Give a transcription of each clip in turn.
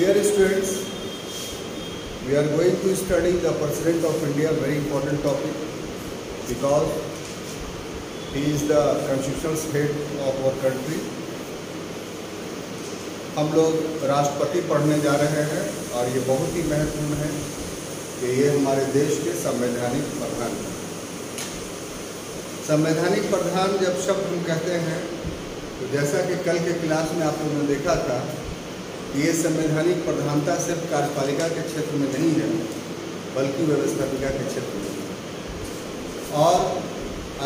Dear students, we are going to study the President of India, very important topic, because he is the constitutional head of our country. हम लोग राष्ट्रपति पढ़ने जा रहे हैं और ये बहुत ही महत्वपूर्ण है कि ये हमारे देश के संवैधानिक प्रधान हैं। संवैधानिक प्रधान जब शब्द हम कहते हैं तो जैसा कि कल के क्लास में आप लोगों ने देखा था, ये संवैधानिक प्रधानता सिर्फ कार्यपालिका के क्षेत्र में नहीं है बल्कि व्यवस्थापिका के क्षेत्र में है। और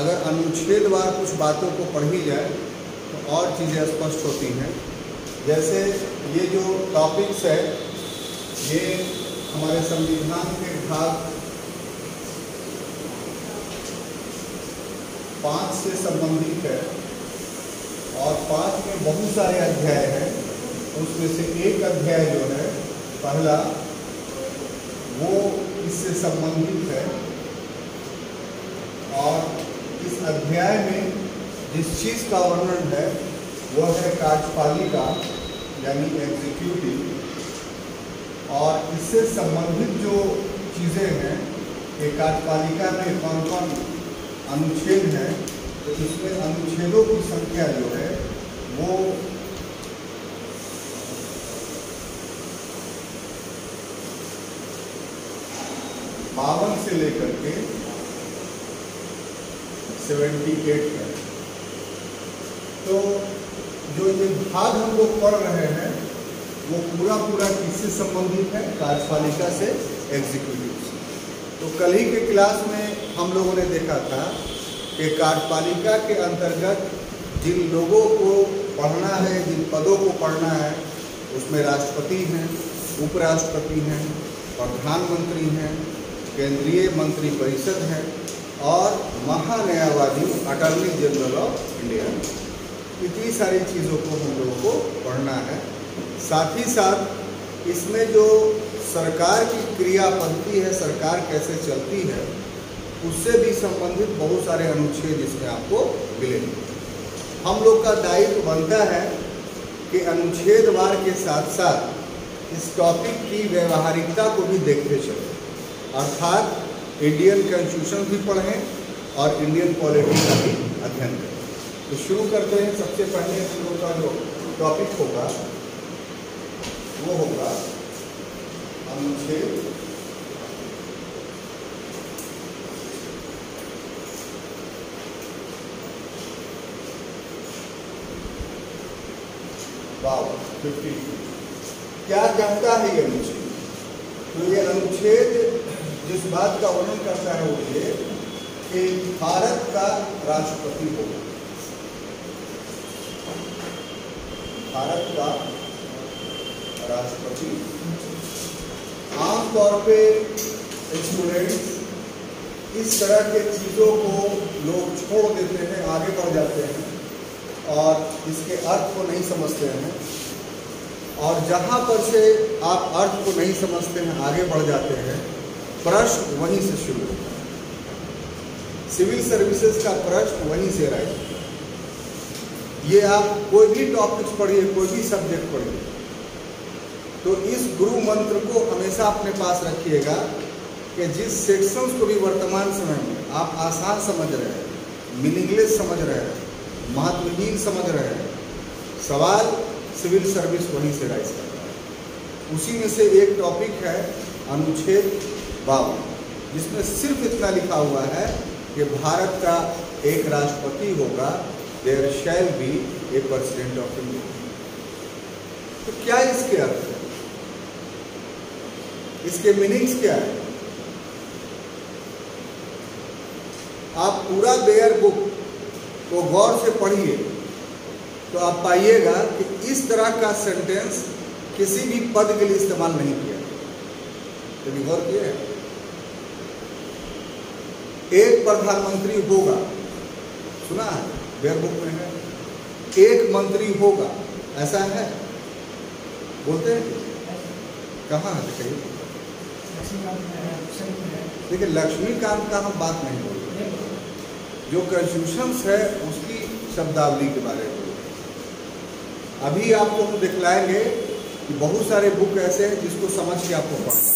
अगर अनुच्छेदवार कुछ बातों को पढ़ी जाए तो और चीज़ें स्पष्ट होती हैं। जैसे ये जो टॉपिक्स है ये हमारे संविधान के भाग 5 से संबंधित है और 5 में बहुत सारे अध्याय हैं। उसमें से एक अध्याय जो है पहला वो इससे संबंधित है और इस अध्याय में जिस चीज़ का वर्णन है वो है कार्यपालिका यानी एग्जीक्यूटिव, और इससे संबंधित जो चीज़ें हैं कि कार्यपालिका में कौन कौन अनुच्छेद हैं, तो इसमें अनुच्छेदों की संख्या जो है वो 52 से लेकर के 78 है। तो जो ये भाग हम लोग पढ़ रहे हैं वो पूरा किससे संबंधित है? कार्यपालिका से एग्जीक्यूटिव से। तो कल ही के क्लास में हम लोगों ने देखा था कि कार्यपालिका के अंतर्गत जिन लोगों को पढ़ना है, जिन पदों को पढ़ना है, उसमें राष्ट्रपति हैं, उपराष्ट्रपति हैं, प्रधानमंत्री हैं, केंद्रीय मंत्री परिषद है और महान्यायवादी अटॉर्नी जनरल ऑफ इंडिया। इतनी सारी चीज़ों को हम लोगों को पढ़ना है। साथ ही साथ इसमें जो सरकार की क्रिया पद्धति है, सरकार कैसे चलती है, उससे भी संबंधित बहुत सारे अनुच्छेद इसमें आपको मिलेंगे। हम लोग का दायित्व बनता है कि अनुच्छेदवार के साथ साथ इस टॉपिक की व्यवहारिकता को भी देखते चलें, अर्थात इंडियन कॉन्स्टिट्यूशन भी पढ़ें और इंडियन पॉलिटी का भी अध्ययन करें। तो शुरू करते हैं। सबसे पहले हम लोग का जो टॉपिक होगा वो होगा अनुच्छेद 52। क्या कहता है ये अनुच्छेद? तो ये अनुच्छेद जिस बात का वर्णन करता है वो ये कि भारत का राष्ट्रपति होगा, भारत का राष्ट्रपति। आमतौर पे स्टूडेंट्स इस तरह के चीज़ों को लोग छोड़ देते हैं, आगे बढ़ जाते हैं और इसके अर्थ को नहीं समझते हैं, और जहाँ पर से आप अर्थ को नहीं समझते हैं, आगे बढ़ जाते हैं, प्रश्न वहीं से शुरू होता है। सिविल सर्विसेज का प्रश्न वहीं से राइज। ये आप कोई भी टॉपिक्स पढ़िए, कोई भी सब्जेक्ट पढ़िए, तो इस गुरु मंत्र को हमेशा अपने पास रखिएगा कि जिस सेक्शंस को भी वर्तमान समय में आप आसान समझ रहे हैं, मीनिंगलेस समझ रहे हैं, महत्वहीन समझ रहे हैं, सवाल सिविल सर्विस वहीं से राइज करता है। उसी में से एक टॉपिक है अनुच्छेद 52, जिसमें सिर्फ इतना लिखा हुआ है कि भारत का एक राष्ट्रपति होगा, there shall be a president of India. तो क्या इसके अर्थ है? इसके मीनिंग्स क्या है? आप पूरा बेयर बुक को गौर से पढ़िए तो आप पाइएगा कि इस तरह का सेंटेंस किसी भी पद के लिए इस्तेमाल नहीं किया। तो गौर किया है? एक प्रधानमंत्री होगा, सुना है, बेयर बुक में है। एक मंत्री होगा, ऐसा है, बोलते हैं? कहाँ है? दिखाइए। देखिए, लक्ष्मीकांत का हम बात नहीं बोलते, जो कॉन्स्टिट्यूशन है उसकी शब्दावली के बारे में। अभी आपको हम दिखलाएंगे कि बहुत सारे बुक ऐसे हैं जिसको समझ के आपको पढ़ना,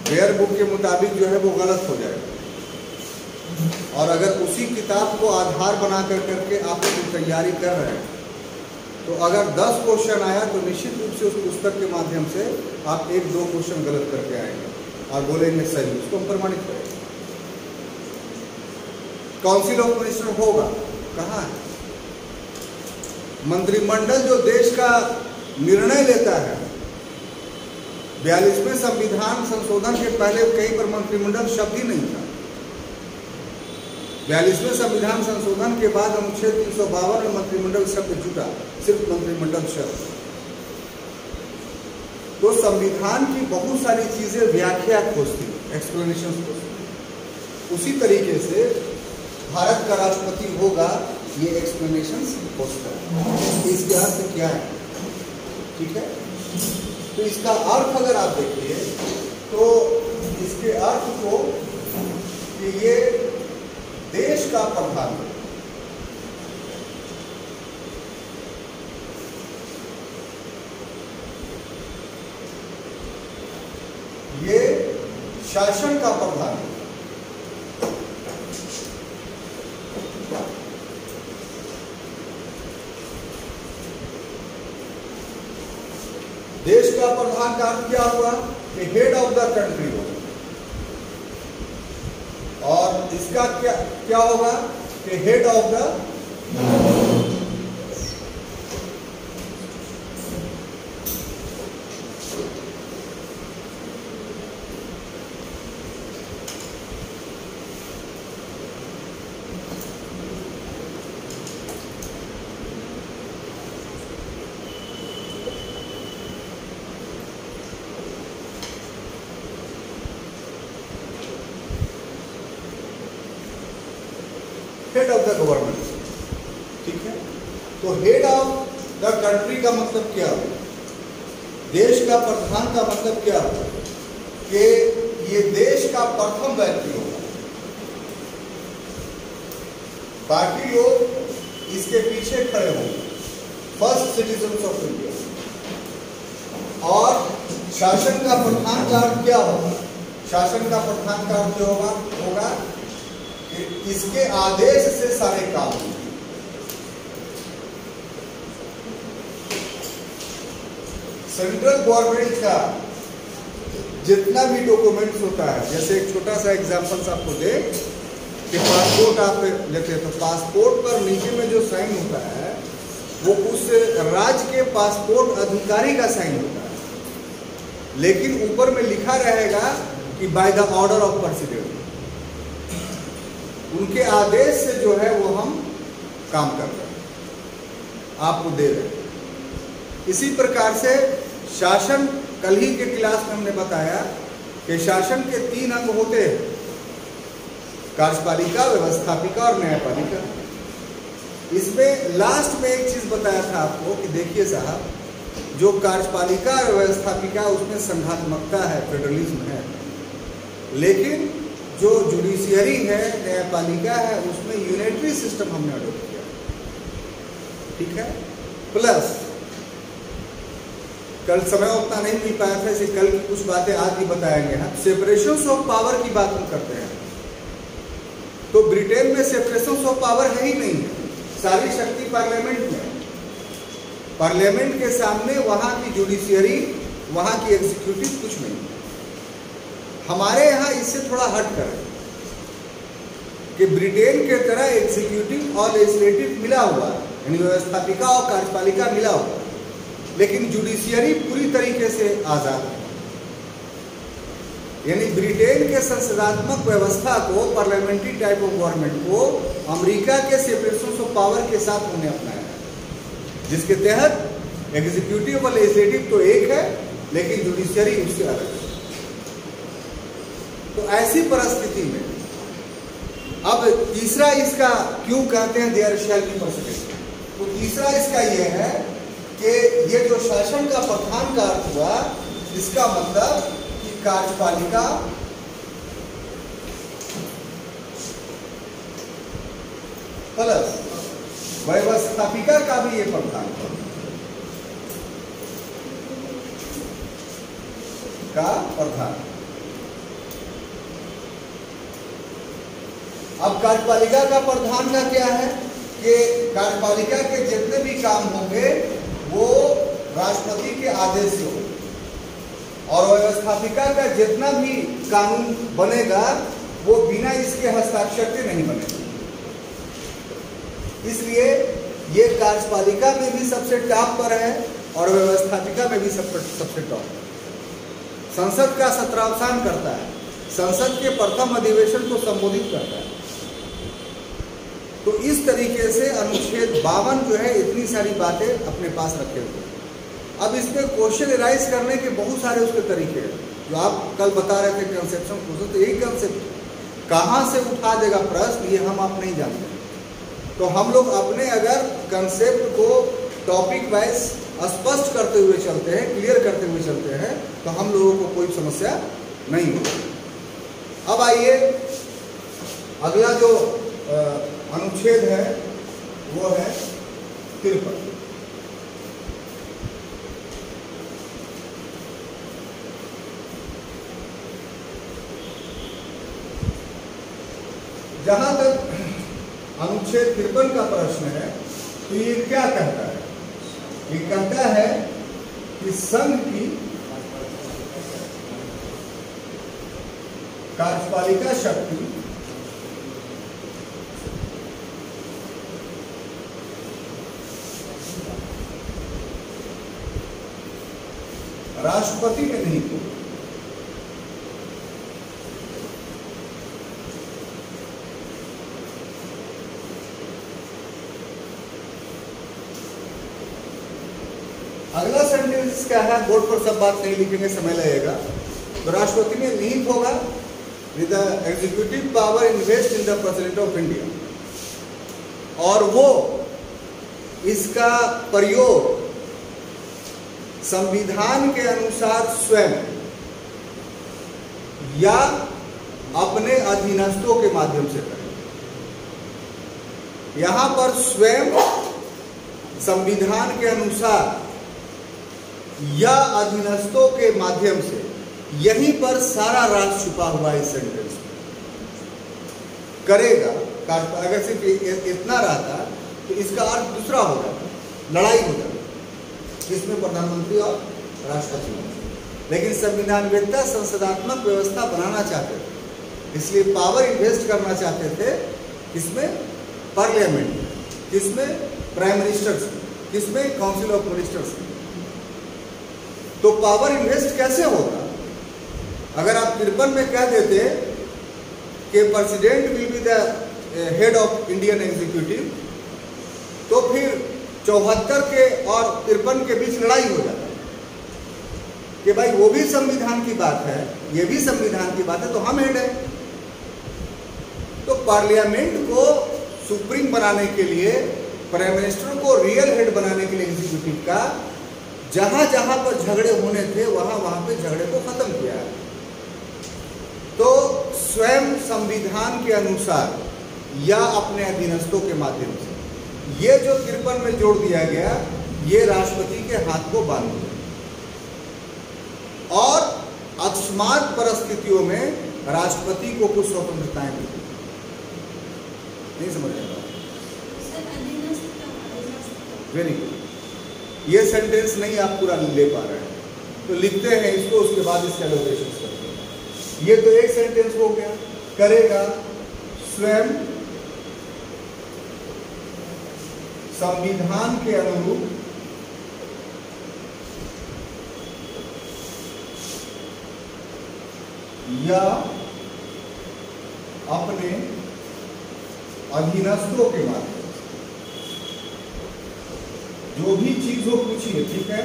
रेयर बुक के मुताबिक जो है वो गलत हो जाएगा। और अगर उसी किताब को आधार बना करके आप लोग तैयारी कर रहे हैं तो अगर 10 क्वेश्चन आया तो निश्चित रूप से उस पुस्तक के माध्यम से आप 1-2 क्वेश्चन गलत करके आएंगे और बोलेंगे सही, उसको हम प्रमाणित करेंगे। काउंसिल ऑफ मिनिस्टर होगा कहाँ है? मंत्रिमंडल जो देश का निर्णय लेता है, 42वें संविधान संशोधन के पहले कहीं पर मंत्रिमंडल शब्द ही नहीं था। 42वें संविधान संशोधन के बाद अनुच्छेद 352 में मंत्रिमंडल शब्द जुटा, सिर्फ मंत्रिमंडल शब्द। तो संविधान की बहुत सारी चीजें व्याख्या खोजती है, एक्सप्लेनेशन खोजती। उसी तरीके से भारत का राष्ट्रपति होगा, ये एक्सप्लेनेशन खोजता है इसके अर्थ क्या है, ठीक है। तो इसका अर्थ अगर आप देखिए तो इसके अर्थ को कि ये देश का प्रधान, ये शासन का प्रधान, देश का प्रधान का अर्थ क्या हुआ कि हेड ऑफ द कंट्री होगा। और इसका क्या होगा कि head of the head of the government, ठीक है। तो हेड ऑफ द कंट्री का मतलब क्या है? देश का प्रधान का मतलब क्या है कि ये देश का प्रथम व्यक्ति होगा, बाकी लोग इसके पीछे खड़े होंगे, फर्स्ट सिटीजन ऑफ इंडिया। और शासन का प्रधान का अर्थ क्या होगा? शासन का प्रधान का अर्थ जो होगा इसके आदेश से सारे काम होंगे। सेंट्रल गवर्नमेंट का जितना भी डॉक्यूमेंट्स होता है, जैसे एक छोटा सा एग्जांपल्स आपको दे कि पासपोर्ट आप लेते हैं तो पासपोर्ट पर नीचे में जो साइन होता है वो उस राज्य के पासपोर्ट अधिकारी का साइन होता है, लेकिन ऊपर में लिखा रहेगा कि by the order of president, उनके आदेश से जो है वो हम काम कर रहे हैं, आपको दे रहे हैं। इसी प्रकार से शासन, कल ही के क्लास में हमने बताया कि शासन के 3 अंग होते हैं, कार्यपालिका, व्यवस्थापिका और न्यायपालिका। इसमें लास्ट में एक चीज बताया था आपको कि देखिए साहब, जो कार्यपालिका और व्यवस्थापिका उसमें संघात्मकता है, फेडरलिज्म है, लेकिन जो जुडिशियरी है, न्यायपालिका है, उसमें यूनिटरी सिस्टम हमने अडॉप्ट किया, ठीक है। प्लस कल समय उतना नहीं मिल पाया था, इसे कल की कुछ बातें आज भी बताएंगे। हम सेपरेशन ऑफ पावर की बात हम करते हैं तो ब्रिटेन में सेपरेशन ऑफ पावर है ही नहीं, सारी शक्ति पार्लियामेंट में, पार्लियामेंट के सामने वहां की जुडिशियरी, वहां की एग्जीक्यूटिव कुछ नहीं। हमारे यहाँ इससे थोड़ा हट कर कि ब्रिटेन के तरह एग्जीक्यूटिव और लेजिस्लेटिव मिला हुआ, यानी व्यवस्थापिका और कार्यपालिका मिला हुआ, लेकिन जुडिशियरी पूरी तरीके से आजाद है। यानी ब्रिटेन के संसदात्मक व्यवस्था को, पार्लियामेंट्री टाइप ऑफ गवर्नमेंट को अमेरिका के सेपरेशन ऑफ पावर के साथ उन्होंने अपनाया, जिसके तहत एग्जीक्यूटिव और लेजिस्लेटिव तो एक है लेकिन जुडिशियरी उससे अलग है। तो ऐसी परिस्थिति में अब तीसरा इसका क्यों कहते हैं देयर शैल बी परसेक्यूशन, तो तीसरा इसका यह है कि ये जो शासन का प्रधान का अर्थ हुआ, इसका मतलब कि कार्यपालिका प्लस व्यवस्थापिका का भी ये प्रधान है। का प्रधान। अब कार्यपालिका का प्रधान का क्या है कि कार्यपालिका के जितने भी काम होंगे वो राष्ट्रपति के आदेश से होंगे, और व्यवस्थापिका का जितना भी कानून बनेगा वो बिना इसके हस्ताक्षर के नहीं बनेगा। इसलिए ये कार्यपालिका में भी सबसे टॉप पर है और व्यवस्थापिका में भी सबसे टॉप है। संसद का सत्रावसान करता है, संसद के प्रथम अधिवेशन को संबोधित करता है। तो इस तरीके से अनुच्छेद 52 जो है इतनी सारी बातें अपने पास रखे हुए। अब इसमें क्वेश्चन राइज करने के बहुत सारे उसके तरीके हैं, जो आप कल बता रहे थे कंसेप्शन क्वेश्चन, तो यही कंसेप्ट कहाँ से उठा देगा प्रश्न ये हम आप नहीं जानते। तो हम लोग अपने अगर कंसेप्ट को टॉपिक वाइज स्पष्ट करते हुए चलते हैं, क्लियर करते हुए चलते हैं, तो हम लोगों को कोई समस्या नहीं होगी। अब आइए अगला जो अनुच्छेद है वो है 53। जहां तक अनुच्छेद 53 का प्रश्न है तो ये क्या कहता है? ये कहता है कि संघ की कार्यपालिका शक्ति राष्ट्रपति में नहीं थी। अगला सेंटेंस क्या है? बोर्ड पर सब बात नहीं लिखेंगे, समय लगेगा। तो राष्ट्रपति में निहित होगा with the executive power invest in the president of India, और वो इसका प्रयोग संविधान के अनुसार स्वयं या अपने अधीनस्थों के माध्यम से करें। यहां पर स्वयं, संविधान के अनुसार या अधीनस्थों के माध्यम से, यहीं पर सारा राज छुपा हुआ है। इस सेंटेंस में करेगा, अगर सिर्फ इतना रहता तो इसका अर्थ दूसरा हो जाता, लड़ाई हो जाती, इसमें प्रधानमंत्री और राष्ट्रपति। लेकिन संविधानवेत्ता संसदात्मक व्यवस्था बनाना चाहते थे, इसलिए पावर इन्वेस्ट करना चाहते थे। इसमें पार्लियामेंट, किसमें? प्राइम मिनिस्टर्स, किसमें? Council of ministers. तो पावर इन्वेस्ट कैसे होगा? अगर आप 53 में कह देते कि president will be the head of Indian executive, तो फिर 74 के और 53 के बीच लड़ाई हो जाता है कि भाई वो भी संविधान की बात है, ये भी संविधान की बात है, तो हम हेड है। तो पार्लियामेंट को सुप्रीम बनाने के लिए, प्राइम मिनिस्टर को रियल हेड बनाने के लिए एग्जीक्यूटिव का, जहां जहां पर झगड़े होने थे वहां वहां पे झगड़े को खत्म किया है। तो स्वयं संविधान के अनुसार या अपने अधीनस्थों के माध्यम से, ये जो 53 में जोड़ दिया गया, ये राष्ट्रपति के हाथ को बांध दिया। और अकस्मात परिस्थितियों में राष्ट्रपति को कुछ स्वतंत्रताएं दी। नहीं समझ रहे? Very good. ये सेंटेंस नहीं आप पूरा ले पा रहे हैं, तो लिखते हैं इसको, उसके बाद इसके एलोकेशन करते हैं। ये तो एक सेंटेंस हो गया। करेगा स्वयं संविधान के अनुरूप या अपने अधीनस्थों के माध्यम, जो भी चीज हो पूछिए, ठीक है।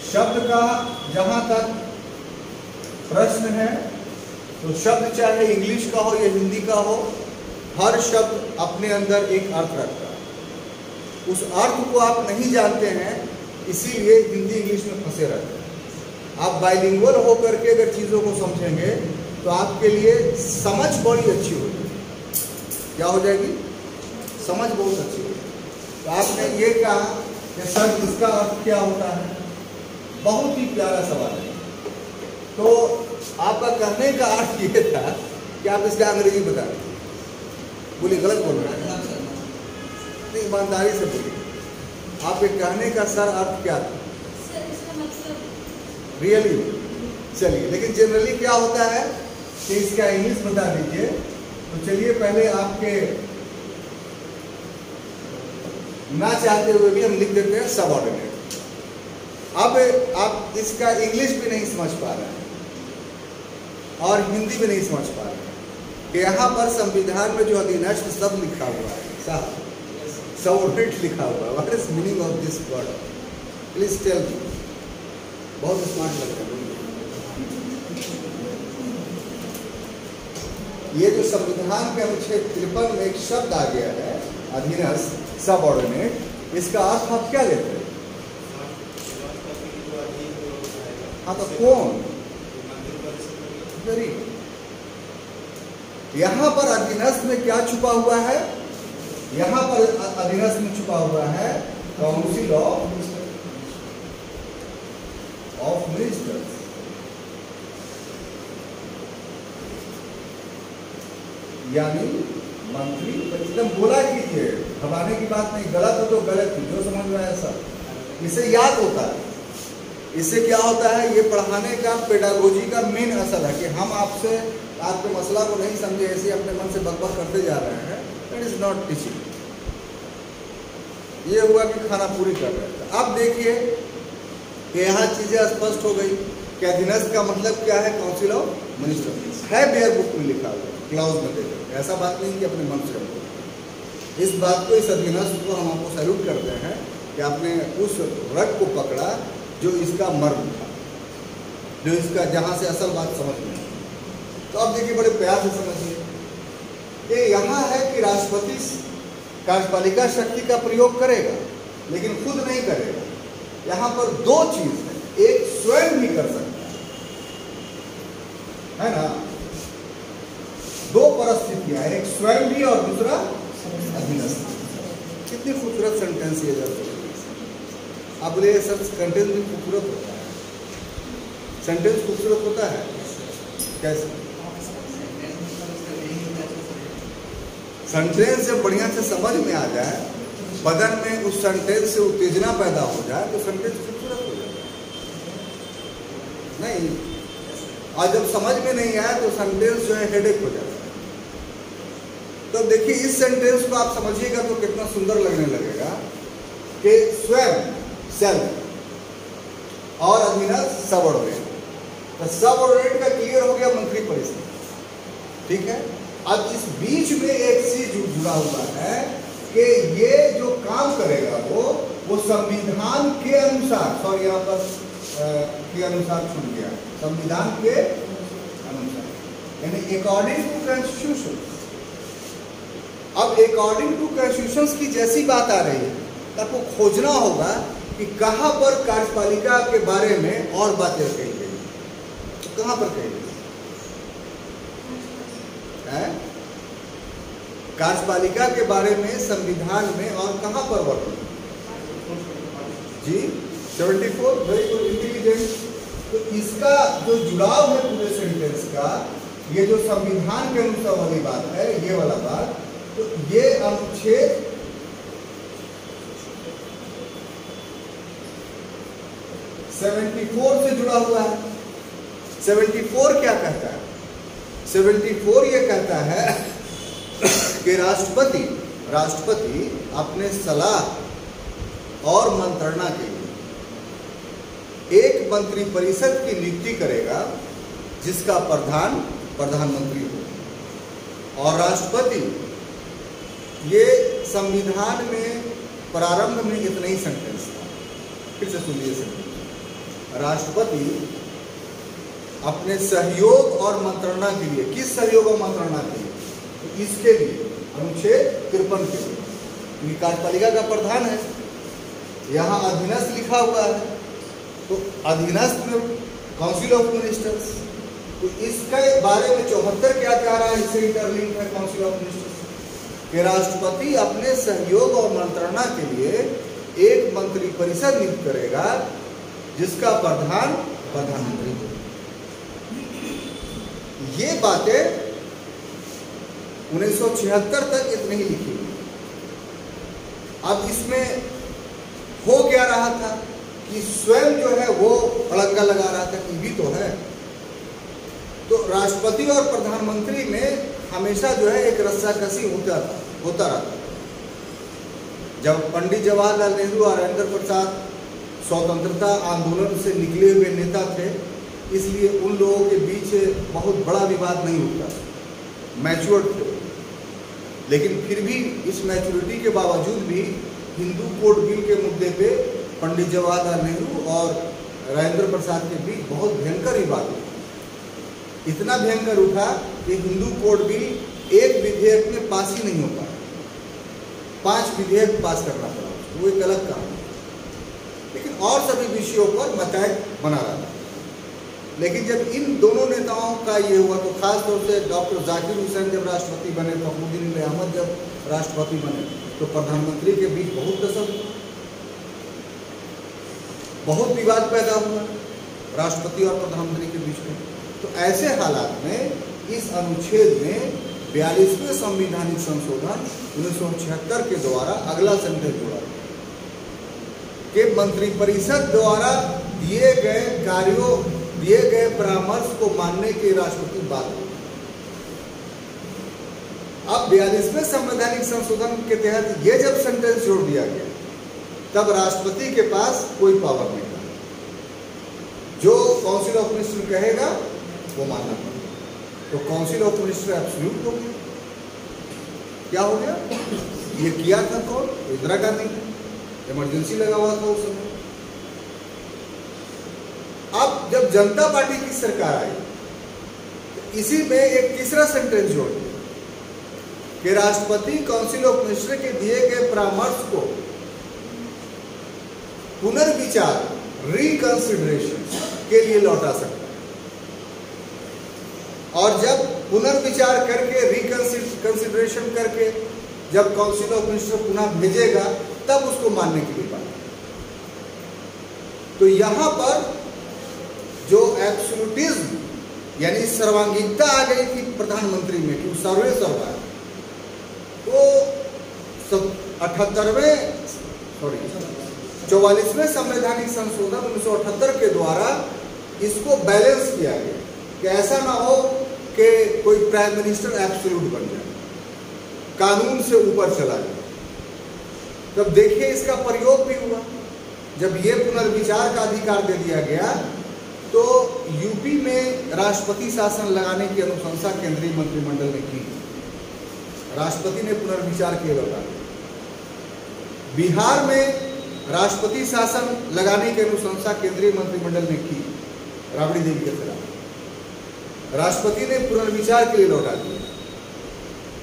शब्द का जहां तक प्रश्न है, तो शब्द चाहे इंग्लिश का हो या हिंदी का हो, हर शब्द अपने अंदर एक अर्थ रखता है। उस अर्थ को आप नहीं जानते हैं, इसीलिए हिंदी इंग्लिश में फंसे रहते हैं। आप बाइलिंगुअल होकर के अगर चीज़ों को समझेंगे तो आपके लिए समझ बड़ी अच्छी होगी। क्या हो जाएगी? समझ बहुत अच्छी होगी। तो आपने ये कहा कि सर इसका अर्थ क्या होता है? बहुत ही प्यारा सवाल है। तो आपका कहने का अर्थ ये था कि आप इसका अंग्रेजी बता दें। बोलिए, गलत बोल रहे हैं? नहीं, ईमानदारी से बोलिए, आपके कहने का सर अर्थ क्या था? रियली? चलिए, लेकिन जनरली क्या होता है कि इसका इंग्लिश बता दीजिए। तो चलिए, पहले आपके ना चाहते हुए भी हम लिख देते हैं सबऑर्डिनेट। अब आप इसका इंग्लिश भी नहीं समझ पा रहे हैं और हिंदी भी नहीं समझ पा रहे हैं कि यहाँ पर संविधान में जो अधीनस्थ सब लिखा हुआ है, साहब सबऑर्डिनेट लिखा हुआ है। What is meaning of this word? Please tell me. बहुत स्मार्ट लगता है। ये जो संविधान के अनुच्छेद 53 में एक शब्द आ गया है अधीनस्थ, सबऑर्डिनेट, इसका अर्थ आप क्या लेते हैं? हाँ, तो कौन? वेरी। यहां पर अधीनस्थ में क्या छुपा हुआ है? यहां पर अधीनस्थ में छुपा हुआ है काउंसिल ऑफ मिनिस्टर्स। यानी मंत्री। एकदम बोला कीजिए, घबराने की बात नहीं। गलत हो तो गलत ही, जो समझ में आया सब। इसे याद होता है। इससे क्या होता है, ये पढ़ाने का पेडागोजी का मेन असल है कि हम आपसे आपके मसला को नहीं समझे, ऐसे अपने मन से बकबक करते जा रहे हैं। That is not teaching. ये हुआ कि खाना पूरी कर रहे थे। अब देखिए कि यहाँ चीजें स्पष्ट हो गई कि अधीनस्थ का मतलब क्या है? काउंसिल ऑफ मिनिस्टर्स है, बेयर बुक में लिखा हुआ, क्लाउज में दे दो। ऐसा बात नहीं कि अपने मन से हम इस बात को, इस अधीनस्थ को हम आपको सैल्यूट करते हैं कि आपने उस रग को पकड़ा जो इसका मर्म था, जो इसका जहां से असल बात समझ में। तो अब देखिए, बड़े प्यार से समझिए कि यहाँ है कि राष्ट्रपति कार्यपालिका शक्ति का प्रयोग करेगा, लेकिन खुद नहीं करेगा। यहाँ पर दो चीज है, एक स्वयं भी कर सकता है ना? दो परिस्थितियां, एक स्वयं भी और दूसरा अधीनस्थ। कितनी खूबसूरत सेंटेंस ये जब आप बोले सर, सेंटेंस भी खूबसूरत होता है। सेंटेंस खूबसूरत होता है कैसे? सेंटेंस जब बढ़िया से समझ में आ जाए, बदन में उस सेंटेंस से उत्तेजना पैदा हो जाए, तो सेंटेंस खूबसूरत हो जाता है। नहीं, और जब समझ में नहीं आया तो सेंटेंस जो है हेडेक हो जाता है। तो देखिए, इस सेंटेंस को आप समझिएगा तो कितना सुंदर लगने लगेगा कि स्वयं सेल्फ और अधीनस्थ सबऑर्डिनेट। तो सबऑर्डिनेट का क्लियर हो गया मंत्री परिषद, ठीक है। अब इस बीच में एक चीज जुड़ा हुआ है कि ये जो काम करेगा वो संविधान के अनुसार, सॉरी यहाँ पर के अनुसार छूट गया, संविधान के अनुसार, यानी अकॉर्डिंग टू कॉन्स्टिट्यूशन। अब अकॉर्डिंग टू कॉन्स्टिट्यूशन की जैसी बात आ रही है, तो आपको खोजना होगा कि कहां पर कार्यपालिका के बारे में और बातें कही गई, तो कहां पर कही गई है कार्यपालिका के बारे में संविधान में, और कहां पर वर्णन? जी 74, वेरी गुड, इंटेलिजेंट। तो इसका जो जुड़ाव है पूरे सेंटेंस का, ये जो संविधान के अनुसार वाली बात है, ये वाला बात, तो ये अनुच्छेद 74 से जुड़ा हुआ है। 74 क्या कहता है? 74 ये कहता है कि राष्ट्रपति अपने सलाह और मंत्रणा के लिए एक मंत्री परिषद की नियुक्ति करेगा जिसका प्रधानमंत्री हो। और राष्ट्रपति, ये संविधान में प्रारंभ में इतना ही सेंटेंस था, फिर से सुनिए सेंटेंस। राष्ट्रपति अपने सहयोग और मंत्रणा के लिए, किस सहयोग और मंत्रणा के लिए? तो इसके लिए अनुच्छेद 53 के लिए, क्योंकि कार्यपालिका का प्रधान है, यहाँ अधीनस्थ लिखा हुआ है, तो अधीनस्थ में काउंसिल ऑफ मिनिस्टर्स, तो इसके बारे में 74 क्या कह रहा है? इससे इंटरलिंक है काउंसिल ऑफ मिनिस्टर्स कि राष्ट्रपति अपने सहयोग और मंत्रणा के लिए एक मंत्री परिषद नियुक्त करेगा जिसका प्रधान प्रधानमंत्री हो। ये बातें 1976 तक इतनी ही लिखी हुई। अब इसमें हो क्या रहा था कि स्वयं जो है वो अड़ंगा लगा रहा था कि भी तो है। तो राष्ट्रपति और प्रधानमंत्री में हमेशा जो है एक रस्साकसी होता रहा। जब पंडित जवाहरलाल नेहरू और राजेंद्र प्रसाद स्वतंत्रता आंदोलन से निकले हुए नेता थे, इसलिए उन लोगों के बीच बहुत बड़ा विवाद नहीं होता, मैच्योर थे। लेकिन फिर भी इस मैच्योरिटी के बावजूद भी हिंदू कोड बिल के मुद्दे पे पंडित जवाहरलाल नेहरू और राजेंद्र प्रसाद के बीच बहुत भयंकर विवाद हुआ। इतना भयंकर उठा कि हिंदू कोड बिल एक विधेयक में पास ही नहीं होता, 5 विधेयक पास करना पड़ा, वो एक अलग कहानी। लेकिन और सभी विषयों पर मतैक बना रहा था। लेकिन जब इन दोनों नेताओं का ये हुआ तो खास तौर से डॉक्टर जाकिर हुसैन जब राष्ट्रपति बने, फखरुद्दीन अहमद जब राष्ट्रपति बने, तो प्रधानमंत्री के बीच बहुत दशक हुआ, बहुत विवाद पैदा हुआ राष्ट्रपति और प्रधानमंत्री के बीच में। तो ऐसे हालात में इस अनुच्छेद में 42वें संवैधानिक संशोधन 1976 के द्वारा अगला सेंटेंस जोड़ा कि मंत्रिपरिषद द्वारा दिए गए परामर्श को मानने के राष्ट्रपति बाध्य। अब 42वें संवैधानिक संशोधन के तहत ये जब सेंटेंस जोड़ दिया गया तब राष्ट्रपति के पास कोई पावर नहीं था। जो काउंसिल ऑफ मिनिस्टर कहेगा वो मानना पड़ेगा। तो काउंसिल ऑफ मिनिस्टर एब्सोल्यूट हो गया। क्या हो गया? ये किया था कौन? इंदिरा गांधी ने। इमरजेंसी लगा हुआ था उस समय। अब जब जनता पार्टी की सरकार आई तो इसी में एक तीसरा सेंटेंस जोड़ दिया कि राष्ट्रपति काउंसिल ऑफ मिनिस्टर के दिए गए परामर्श को पुनर्विचार रिकंसिडरेशन के लिए लौटा सकता है। और जब पुनर्विचार करके रिकंसिडरेशन करके जब काउंसिल ऑफ मिनिस्टर पुनः भेजेगा तब उसको मानने के लिए बात। तो यहां पर जो एब्सोल्यूटिज्म यानी सर्वांगीणता आ गई थी प्रधानमंत्री में कि सर्वे सर्वा है, तो 44वें संवैधानिक संशोधन 1978 के द्वारा इसको बैलेंस किया गया कि ऐसा ना हो कि कोई प्राइम मिनिस्टर एब्सोल्यूट बन जाए, कानून से ऊपर चला जाए। तब देखिए इसका प्रयोग भी हुआ। जब ये पुनर्विचार का अधिकार दे दिया गया तो यूपी में राष्ट्रपति शासन लगाने की अनुशंसा केंद्रीय मंत्रिमंडल ने की। राष्ट्रपति ने पुनर्विचार किए लौटा। बिहार में राष्ट्रपति शासन लगाने की अनुशंसा केंद्रीय मंत्रिमंडल ने की राबड़ी देवी के खिलाफ। राष्ट्रपति ने पुनर्विचार के लिए लौटा दिया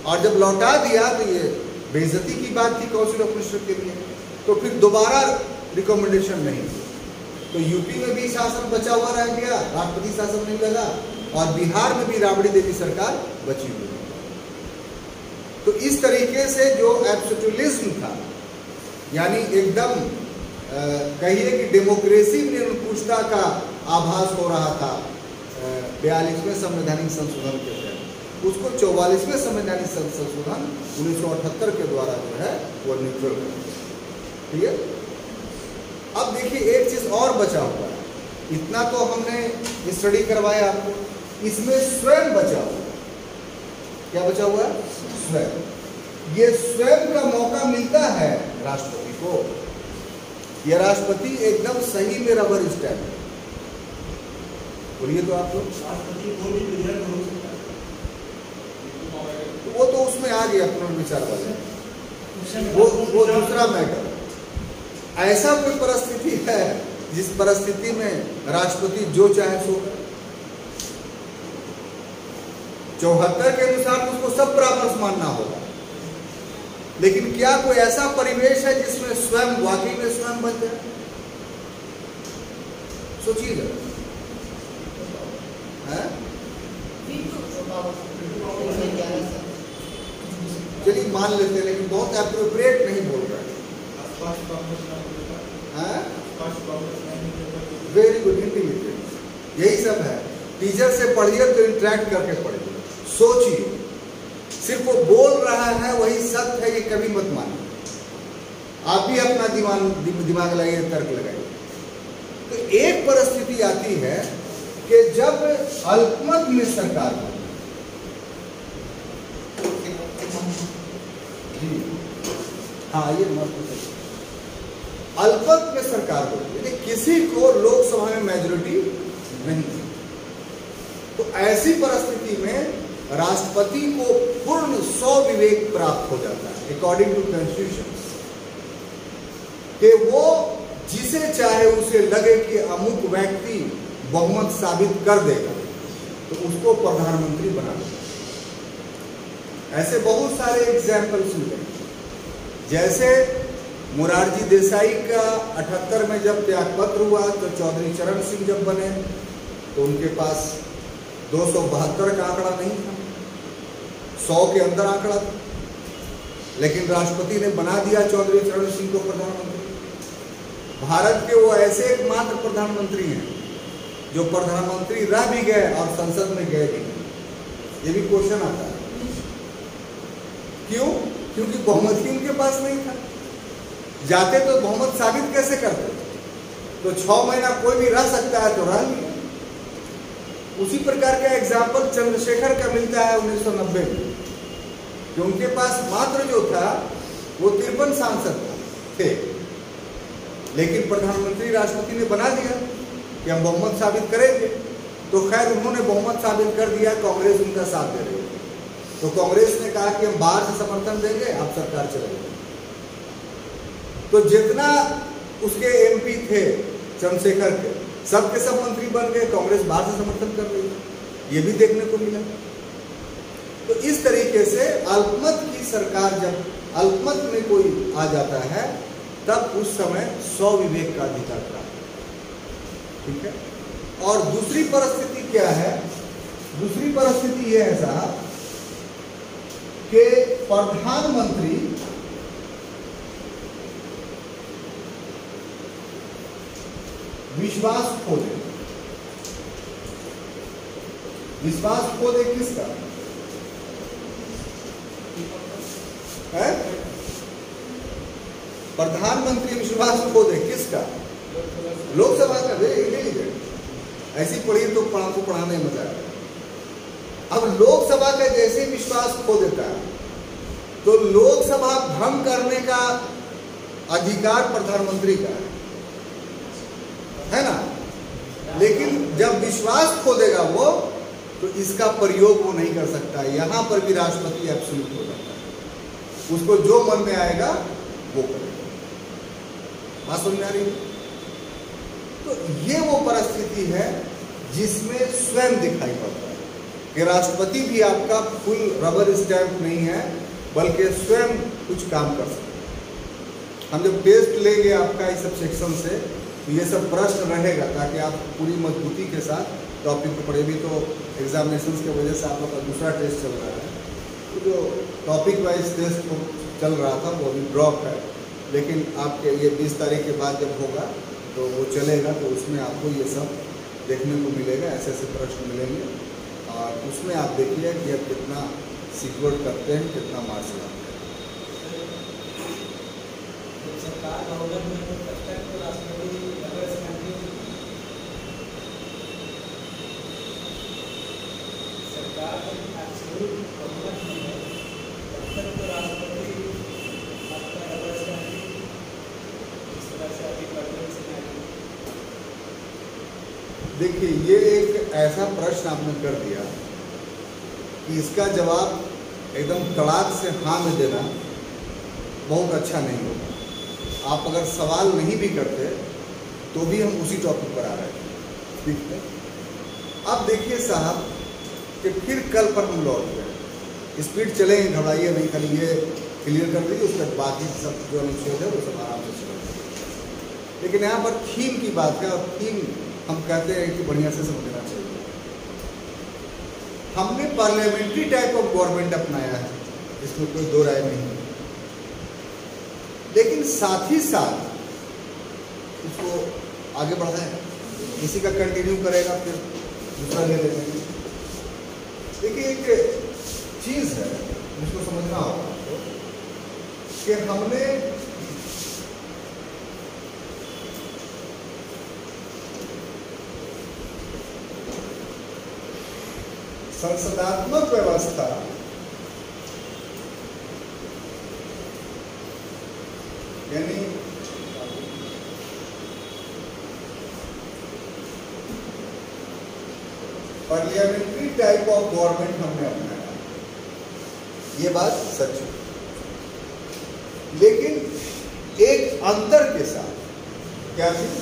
और जब लौटा दिया तो ये बेइज्जती की बात थी काउंसिल ऑफ मिनिस्टर के लिए। तो फिर दोबारा रिकमेंडेशन नहीं। तो यूपी में भी शासन बचा हुआ रह गया, राष्ट्रपति शासन नहीं लगा, और बिहार में भी राबड़ी देवी सरकार बची हुई। तो इस तरीके से जो एब्सोल्यूटिज्म था यानी एकदम कहिए कि डेमोक्रेसी में निरंकुशता का आभास हो रहा था 42वें संवैधानिक संशोधन के तहत, उसको 44वें संवैधानिक संशोधन 1978 के द्वारा जो है वो न्यूट्रल कर दिया। ठीक है। अब देखिए एक चीज और बचा हुआ है। इतना तो हमने स्टडी करवाया आपको, इसमें स्वयं बचा हुआ। क्या बचा हुआ है? स्वयं। ये स्वयं का मौका मिलता है राष्ट्रपति को। यह राष्ट्रपति एकदम सही में रबर स्टैम्प है। बोलिए तो आप लोग। राष्ट्रपति को भी विधेयक हो सकता है, वो तो उसमें आ गया पुनर्विचार वाले, वो दूसरा मैटर। ऐसा कोई परिस्थिति है जिस परिस्थिति में राष्ट्रपति जो चाहे सो करे। 74 के अनुसार उसको सब परामर्श मानना होगा। लेकिन क्या कोई ऐसा परिवेश है जिसमें स्वयं वाकई में स्वयं बन जाए? सोचिएगा। चलिए मान लेते हैं, लेकिन बहुत एप्रोप्रिएट नहीं बोल रहा है। वेरी गुड, इंटेलिजेंस, यही सब है। टीचर से पढ़िए तो इंटरेक्ट करके पढ़िए, सोचिए। सिर्फ वो बोल रहा है वही सत्य है ये कभी मत मानिए। आप भी अपना दिमाग लगाइए, तर्क लगाइए। तो एक परिस्थिति आती है कि जब अल्पमत में सरकार हो, जी हाँ, ये मत, अल्पमत में सरकार हो, यानी किसी को लोकसभा में मेजोरिटी नहीं थी, तो ऐसी परिस्थिति में राष्ट्रपति को पूर्ण स्वविवेक प्राप्त हो जाता है अकॉर्डिंग टू कॉन्स्टिट्यूशन, कि वो जिसे चाहे उसे लगे कि अमुक व्यक्ति बहुमत साबित कर देगा तो उसको प्रधानमंत्री बना देगा। ऐसे बहुत सारे एग्जाम्पल्स मिले। जैसे मोरारजी देसाई का 78 में जब त्यागपत्र हुआ तो चौधरी चरण सिंह जब बने तो उनके पास 272 का आंकड़ा नहीं था, 100 के अंदर आंकड़ा था, लेकिन राष्ट्रपति ने बना दिया चौधरी चरण सिंह को प्रधानमंत्री। भारत के वो ऐसे एकमात्र प्रधानमंत्री हैं जो प्रधानमंत्री रह भी गए और संसद में गए भी नहीं। ये भी क्वेश्चन आता है, क्यों? क्योंकि बहुमत ही उनके पास नहीं था। जाते तो बहुमत साबित कैसे करते? तो 6 महीना कोई भी रह सकता है तो रह लिया। उसी प्रकार का एग्जाम्पल चंद्रशेखर का मिलता है 1990 में, कि उनके पास मात्र जो था वो 53 सांसद थे, लेकिन प्रधानमंत्री राष्ट्रपति ने बना दिया कि हम बहुमत साबित करेंगे। तो खैर उन्होंने बहुमत साबित कर दिया, कांग्रेस उनका साथ दे रही है, तो कांग्रेस ने कहा कि हम बाहर से समर्थन देंगे, आप सरकार चलाएंगे। तो जितना उसके एमपी थे चंद्रशेखर के, सबके सब मंत्री बन गए, कांग्रेस बाहर से समर्थन कर रही है, ये भी देखने को मिला। तो इस तरीके से अल्पमत की सरकार, जब अल्पमत में कोई आ जाता है तब उस समय स्वविवेक का अधिकार प्राप्त, ठीक है। और दूसरी परिस्थिति क्या है? दूसरी परिस्थिति यह है साहब कि प्रधानमंत्री विश्वास खो दे। विश्वास खो दे किसका है? प्रधानमंत्री विश्वास खो दे किसका? लोकसभा का। ऐसी पढ़ी तो पढ़ाने में मजा आया। अब लोकसभा का जैसे विश्वास खो देता है तो लोकसभा भंग करने का अधिकार प्रधानमंत्री का है ना, लेकिन जब विश्वास खो देगा वो, तो इसका प्रयोग वो नहीं कर सकता। यहां पर भी राष्ट्रपति एब्सोल्यूट हो जाता है, उसको जो मन में आएगा वो करेगा। बात समझ में आ रही है? तो ये वो परिस्थिति है जिसमें स्वयं दिखाई पड़ता है कि राष्ट्रपति भी आपका फुल रबर स्टैंप नहीं है, बल्कि स्वयं कुछ काम कर सकते हैं। हम जब टेस्ट लेंगे आपका इस सब सेक्शन से, तो ये सब प्रश्न रहेगा ताकि आप पूरी मजबूती के साथ टॉपिक को पढ़े। भी तो एग्जामिनेशन की वजह से आप लोग का दूसरा टेस्ट चल रहा है, तो जो टॉपिक वाइज टेस्ट को चल रहा था वो अभी ड्रॉप है, लेकिन आपके ये 20 तारीख के बाद जब होगा तो वो चलेगा, तो उसमें आपको ये सब देखने को मिलेगा, ऐसे ऐसे प्रश्न मिलेंगे, और उसमें आप देखिए कि आप कितना सिक्योर करते हैं, कितना मार्क्स लाते हैं। देखिए, ये एक ऐसा प्रश्न आपने कर दिया कि इसका जवाब एकदम तड़ाक से हाँ में देना बहुत अच्छा नहीं होगा। आप अगर सवाल नहीं भी करते तो भी हम उसी टॉपिक पर आ रहे हैं, ठीक है। अब देखिए साहब कि फिर कल पर हम लौट गए, स्पीड चलेंगे, घबराइए नहीं, खाली ये क्लियर कर दीजिए, उसके बाकी सब जो अनुच्छेद है वो सब आराम से चलेंगे। लेकिन यहाँ पर थीम की बात है, और थीम हम कहते हैं कि बढ़िया से समझना चाहिए। हमने पार्लियामेंट्री टाइप ऑफ गवर्नमेंट अपनाया है, इसमें कोई दो राय नहीं है। लेकिन साथ ही साथ इसको आगे बढ़ाएं, इसी का कंटिन्यू करेगा, फिर दूसरा ले लेंगे। देखिए एक चीज है जिसको समझना होगा आपको कि हमने संसदात्मक व्यवस्था यानी पार्लियामेंट्री टाइप ऑफ गवर्नमेंट हमने अपनाया, ये बात सच है। लेकिन एक अंतर के साथ, क्या चीज?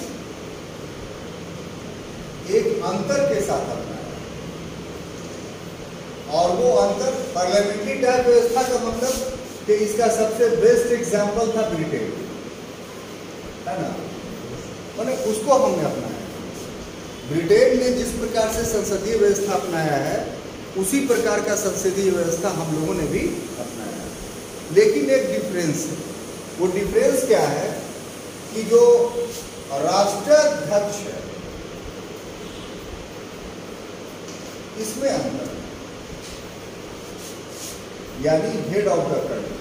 एक अंतर के साथ अपनाया, और वो अंतर पार्लियामेंट्री टाइप व्यवस्था का मतलब कि इसका सबसे बेस्ट एग्जाम्पल था ब्रिटेन, है ना? मैंने उसको हमने अपनाया। ब्रिटेन ने जिस प्रकार से संसदीय व्यवस्था अपनाया है उसी प्रकार का संसदीय व्यवस्था हम लोगों ने भी अपनाया है। लेकिन एक डिफरेंस है। वो डिफरेंस क्या है कि जो राष्ट्राध्यक्ष है इसमें अंतर, यानी head of the country,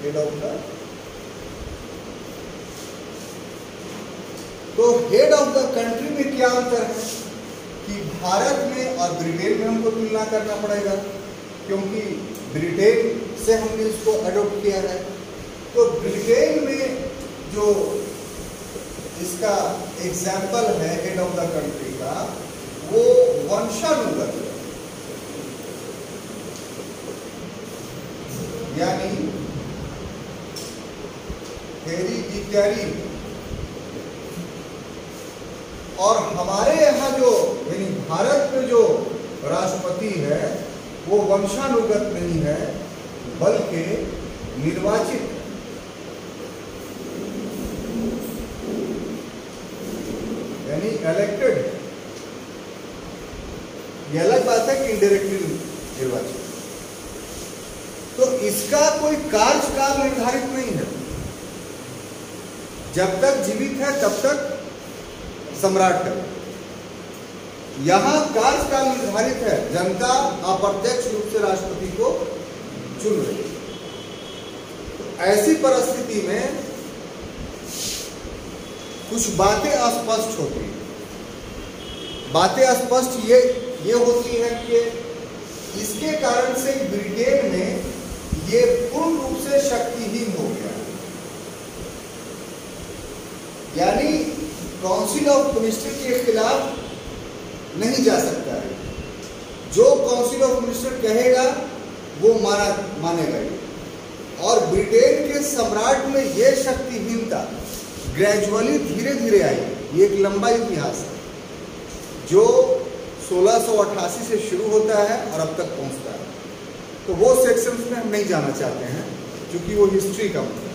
head of the, तो हेड ऑफ द कंट्री में क्या अंतर है कि भारत में और ब्रिटेन में हमको तुलना करना पड़ेगा, क्योंकि ब्रिटेन से हमने इसको अडॉप्ट किया है। तो ब्रिटेन में जो इसका एग्जाम्पल है हेड ऑफ द कंट्री का, वो वंशानुगत है, यानी हेरिडिटरी। और हमारे यहाँ जो यानी भारत में जो राष्ट्रपति है वो वंशानुगत नहीं है बल्कि निर्वाचित है। यानी इलेक्टेड है। ये अलग बात है कि इनडायरेक्टली निर्वाचित। तो इसका कोई कार्यकाल निर्धारित नहीं है। जब तक जीवित है तब तक सम्राट है। यहां कार्यकाल निर्धारित है, जनता अप्रत्यक्ष रूप से राष्ट्रपति को चुन रही है। तो ऐसी परिस्थिति में कुछ बातें अस्पष्ट होती हैं। बातें अस्पष्ट ये होती है कि इसके कारण से ब्रिटेन में ये पूर्ण रूप से शक्तिहीन हो गया है। यानी काउंसिल ऑफ मिनिस्टर के खिलाफ नहीं जा सकता है। जो काउंसिल ऑफ मिनिस्टर कहेगा वो मानेगा ही। और ब्रिटेन के सम्राट में यह शक्तिहीनता ग्रेजुअली धीरे धीरे आई। ये एक लंबा इतिहास है जो 1688 से शुरू होता है और अब तक पहुंचता है। तो वो सेक्शंस में हम नहीं जाना चाहते हैं क्योंकि वो हिस्ट्री का मतलब है।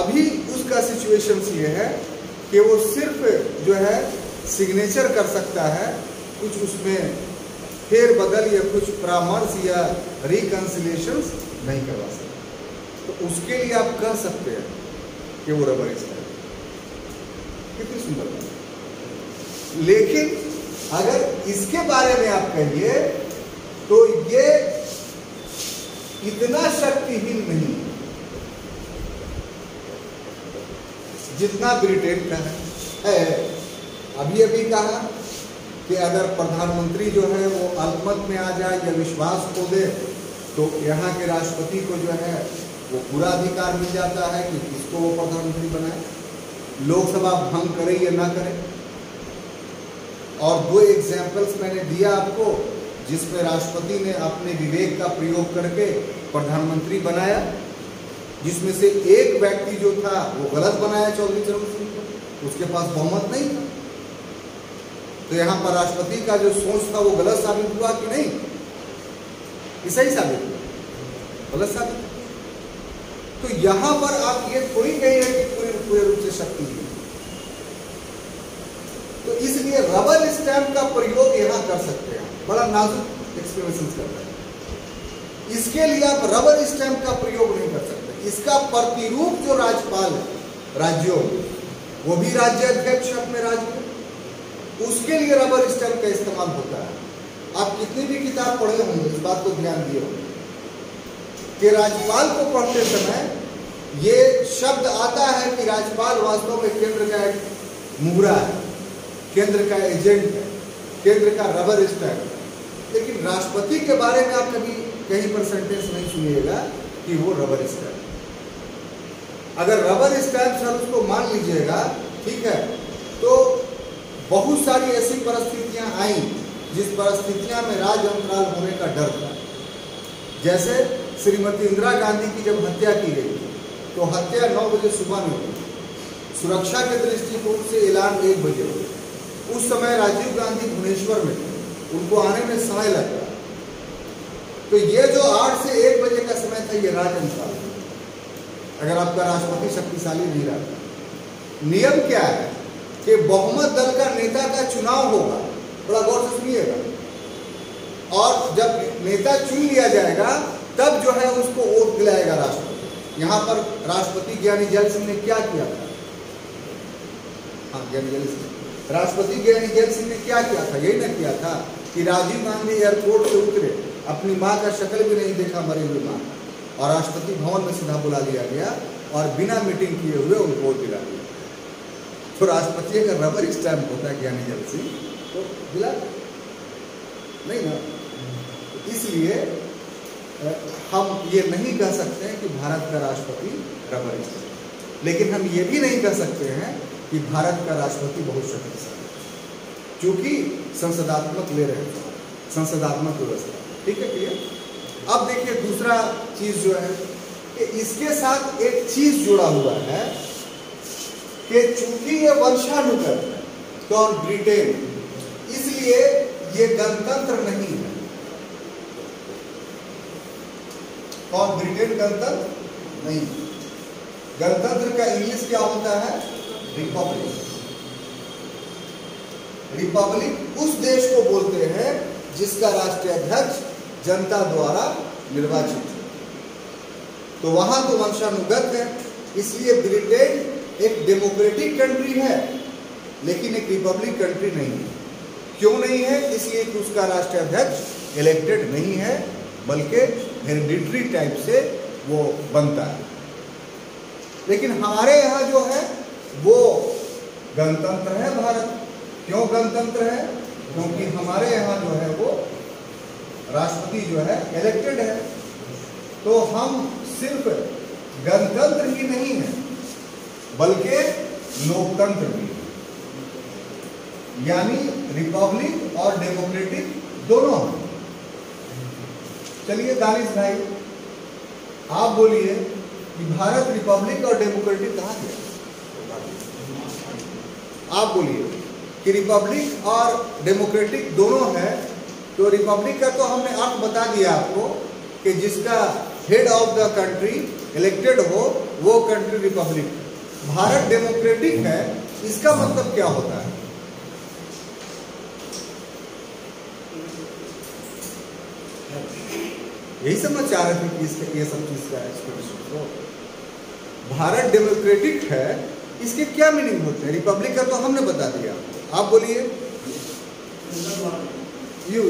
अभी उसका सिचुएशन ये है कि वो सिर्फ जो है सिग्नेचर कर सकता है, कुछ उसमें फेर बदल या कुछ परामर्श या रिकंसिलेशंस नहीं करवा सकता। तो उसके लिए आप कह सकते हैं कि वो रबर स्टैम्प। कितनी सुंदर बात है। लेकिन अगर इसके बारे में आप कहिए तो ये इतना शक्तिहीन नहीं जितना ब्रिटेन का है। अभी अभी कहा कि अगर प्रधानमंत्री जो है वो अल्पमत में आ जाए या विश्वास खो दे तो यहाँ के राष्ट्रपति को जो है वो पूरा अधिकार मिल जाता है कि किसको वो प्रधानमंत्री बनाए, लोकसभा भंग करे या ना करे। और दो एग्जाम्पल्स मैंने दिया आपको जिसमें राष्ट्रपति ने अपने विवेक का प्रयोग करके प्रधानमंत्री बनाया, जिसमें से एक व्यक्ति जो था वो गलत बनाया, चौधरी चरण सिंह को, उसके पास बहुमत नहीं था। तो यहाँ पर राष्ट्रपति का जो सोच था वो गलत साबित हुआ कि नहीं? कि सही साबित हुआ? गलत साबित। तो यहाँ पर आप ये थोड़ी कहिए कि पूरे रूप से शक्ति है। तो इसलिए रबर स्टैम्प का प्रयोग यहाँ कर सकते हैं। बड़ा नाजुक एक्सप्लेनेशन करता है। इसके लिए आप रबर स्टैंप का प्रयोग नहीं कर सकते। इसका प्रतिरूप जो राज्यपाल है राज्यों में, वो भी राज्य अध्यक्ष अपने राज्य में, उसके लिए रबर स्टैंप का इस्तेमाल होता है। आप कितनी भी किताब पढ़े होंगे इस बात को ध्यान दिए होंगे कि राज्यपाल को पढ़ते समय ये शब्द आता है कि राज्यपाल वास्तव में केंद्र का एक मुहरा है, केंद्र का एजेंट है, केंद्र का रबर स्टैंप है। लेकिन राष्ट्रपति के बारे में आप कभी कहीं पर सेंटेंस नहीं सुनिएगा कि वो रबर स्टैंप। अगर रबर स्टैंप सर उसको मान लीजिएगा, ठीक है, तो बहुत सारी ऐसी परिस्थितियां आई जिस परिस्थितियां में राज अंतराल होने का डर था। जैसे श्रीमती इंदिरा गांधी की जब हत्या की गई तो हत्या 9 बजे सुबह में हुई, सुरक्षा के दृष्टिकोण से ऐलान 1 बजे हुआ। उस समय राजीव गांधी भुवनेश्वर में थे, उनको आने में समय लगा। तो ये जो 8 से 1 बजे का समय था, ये राज अंतराल। अगर आपका राष्ट्रपति शक्तिशाली नहीं रहा, नियम क्या है कि बहुमत दल का नेता का चुनाव होगा, बड़ा गौर से सुनिएगा, और जब नेता चुन लिया जाएगा तब जो है उसको वोट दिलाएगा राष्ट्रपति। यहाँ पर राष्ट्रपति ज्ञानी जैल सिंह ने क्या किया था? हाँ, ज्ञानी जैल सिंह, राष्ट्रपति ज्ञानी जैल सिंह ने क्या किया था? यही ना किया था कि राजीव गांधी एयरपोर्ट से उतरे, अपनी माँ का शक्ल भी नहीं देखा, मरी हुई माँ, और राष्ट्रपति भवन में सीधा बुला लिया गया और बिना मीटिंग किए हुए उनको वोट दिला दिया। तो राष्ट्रपति अगर रबर स्टैंप होता है ज्ञानी जैल सिंह तो दिला नहीं ना। इसलिए हम ये नहीं कह सकते हैं कि भारत का राष्ट्रपति रबर स्टैंप, लेकिन हम ये भी नहीं कह सकते हैं कि भारत का राष्ट्रपति बहुत शक्तिशाली, क्योंकि संसदात्मक ले रहे हैं, संसदात्मक व्यवस्था। ठीक है, क्लियर? अब देखिए दूसरा चीज जो है कि इसके साथ एक चीज जुड़ा हुआ है कि चूंकि ये वंशानुगत है तो ब्रिटेन, इसलिए ये गणतंत्र नहीं है। और ब्रिटेन गणतंत्र नहीं, गणतंत्र का इंग्लिश क्या होता है? रिपब्लिक। रिपब्लिक उस देश को बोलते हैं जिसका राष्ट्रीय अध्यक्ष जनता द्वारा निर्वाचित है। तो वहां तो वंशानुगत है, इसलिए ब्रिटेन एक डेमोक्रेटिक कंट्री है लेकिन एक रिपब्लिक कंट्री नहीं है। क्यों नहीं है? इसलिए कि उसका राष्ट्रीय अध्यक्ष इलेक्टेड नहीं है, बल्कि हेरिडिटरी टाइप से वो बनता है। लेकिन हमारे यहाँ जो है वो गणतंत्र है भारत। क्यों गणतंत्र है? क्योंकि हमारे यहाँ जो है वो राष्ट्रपति जो है इलेक्टेड है। तो हम सिर्फ गणतंत्र ही नहीं है बल्कि लोकतंत्र भी, यानी रिपब्लिक और डेमोक्रेटिक दोनों हैं। चलिए दानिश भाई आप बोलिए कि भारत रिपब्लिक और डेमोक्रेटिक कहाँ गया? आप बोलिए कि रिपब्लिक और डेमोक्रेटिक दोनों है। तो रिपब्लिक का तो हमने अर्थ बता दिया आपको कि जिसका head of the country elected हो वो कंट्री रिपब्लिक। भारत डेमोक्रेटिक है, इसका मतलब क्या होता है? यही समझ चाह रहे थे कि इसके ये सब चीज का एक्सप्लेनेशन। तो भारत डेमोक्रेटिक है, इसके क्या मीनिंग होते हैं? रिपब्लिक का तो हमने बता दिया, आप बोलिए। यू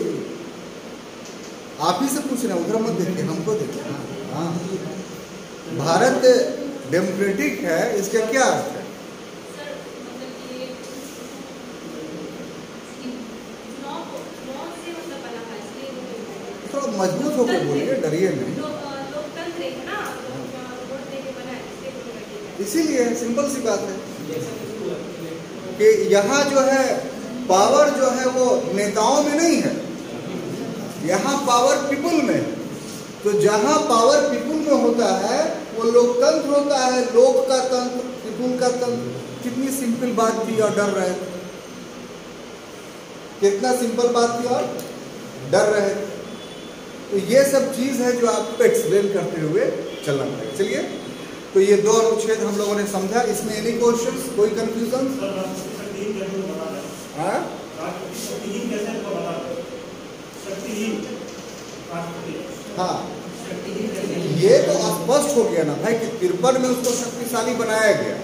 आप ही से पूछ रहे हैं, उधर मत देखिए, हमको देखिए। हाँ, भारत डेमोक्रेटिक है, इसका क्या अर्थ है? थोड़ा मजबूत होकर बोलिए, डरिए नहीं। इसीलिए सिंपल सी बात है कि यहाँ जो है पावर जो है वो नेताओं में नहीं है, यहाँ पावर पीपुल में। तो जहाँ पावर पीपुल में होता है वो लोकतंत्र होता है, लोक का तंत्र, पीपुल का तंत्र। कितनी सिंपल बात थी और डर रहे थे, कितना सिंपल बात थी और डर रहे थे। तो ये सब चीज है जो आपको एक्सप्लेन करते हुए चलना पड़ेगा। चलिए, तो ये दो अनुच्छेद हम लोगों ने समझा। इसमें एनी क्वेश्चंस, कोई कंफ्यूजन? हाँ, ये तो स्पष्ट हो गया ना भाई कि 53 में उसको शक्तिशाली बनाया गया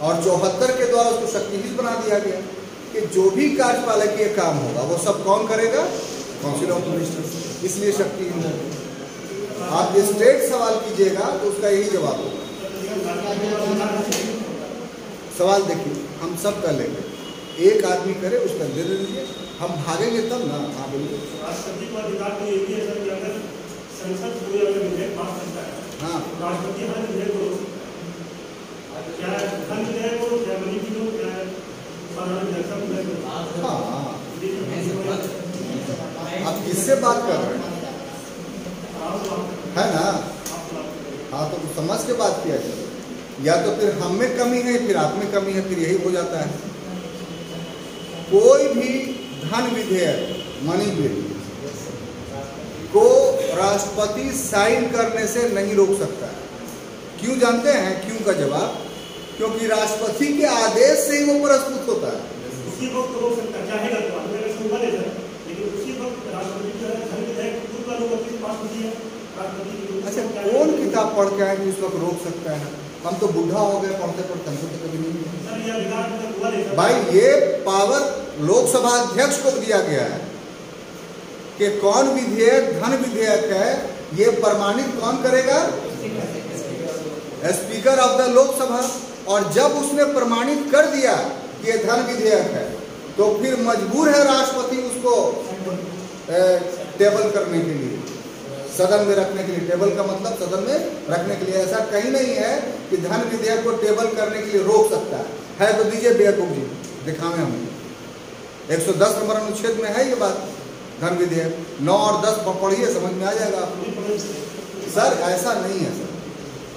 और 74 के द्वारा उसको शक्तिहीन बना दिया गया कि जो भी कार्यपालकीय काम होगा वो सब कौन करेगा? Council of ministers. इसलिए शक्तिहीन होगा। आप स्ट्रेट सवाल कीजिएगा तो उसका यही जवाब होगा। सवाल देखिए, हम सब कर लेंगे, एक आदमी करे उसका दे दीजिए, हम भागेंगे तब ना। हाँ बोलिए। राष्ट्रपति को अधिकार तो ये भी है सर कि अगर संसद कोई अगर विधेयक पास करता है, हाँ, राष्ट्रपति हर विधेयक को, क्या धन विधेयक हो, क्या मनी बिल हो, क्या साधारण विधेयक हो। हाँ, आप किससे बात कर रहे हैं? है ना? हाँ, तो समझ के बात किया जाए। या तो फिर हम में कमी है, फिर आप में कमी है, फिर यही हो जाता है। कोई भी धन विधेयक, मनी बिल को राष्ट्रपति साइन करने से नहीं रोक सकता है। क्यों जानते हैं? क्यों का जवाब, क्योंकि राष्ट्रपति के आदेश से ही वो प्रस्तुत होता है। उसी वक्त रोक सकता है, चाहे लेकिन उसी वक्त राष्ट्रपति जो है धन विधेयक खुद राष्ट्रपति पास होती है। अच्छा, कौन किताब पढ़ के आए कि उस वक्त रोक सकता है? हम तो बूढ़ा हो गए पढ़ते पढ़ते, हमको तो कभी नहीं। भाई, ये पावर लोकसभा अध्यक्ष को दिया गया है कि कौन विधेयक धन विधेयक है, ये प्रमाणित कौन करेगा? Speaker of the Lok Sabha. और जब उसने प्रमाणित कर दिया कि ये धन विधेयक है, तो फिर मजबूर है राष्ट्रपति उसको टेबल करने के लिए, सदन में रखने के लिए। टेबल का मतलब सदन में रखने के लिए। ऐसा कहीं नहीं है कि धन विधेयक को टेबल करने के लिए रोक सकता है। तो दीजिए बेवकूफ जी, दिखावें हमें। 110 नंबर अनुच्छेद में है ये बात, धन विधेयक। 9 और 10 पढ़िए, समझ में आ जाएगा आपको। सर ऐसा नहीं है सर,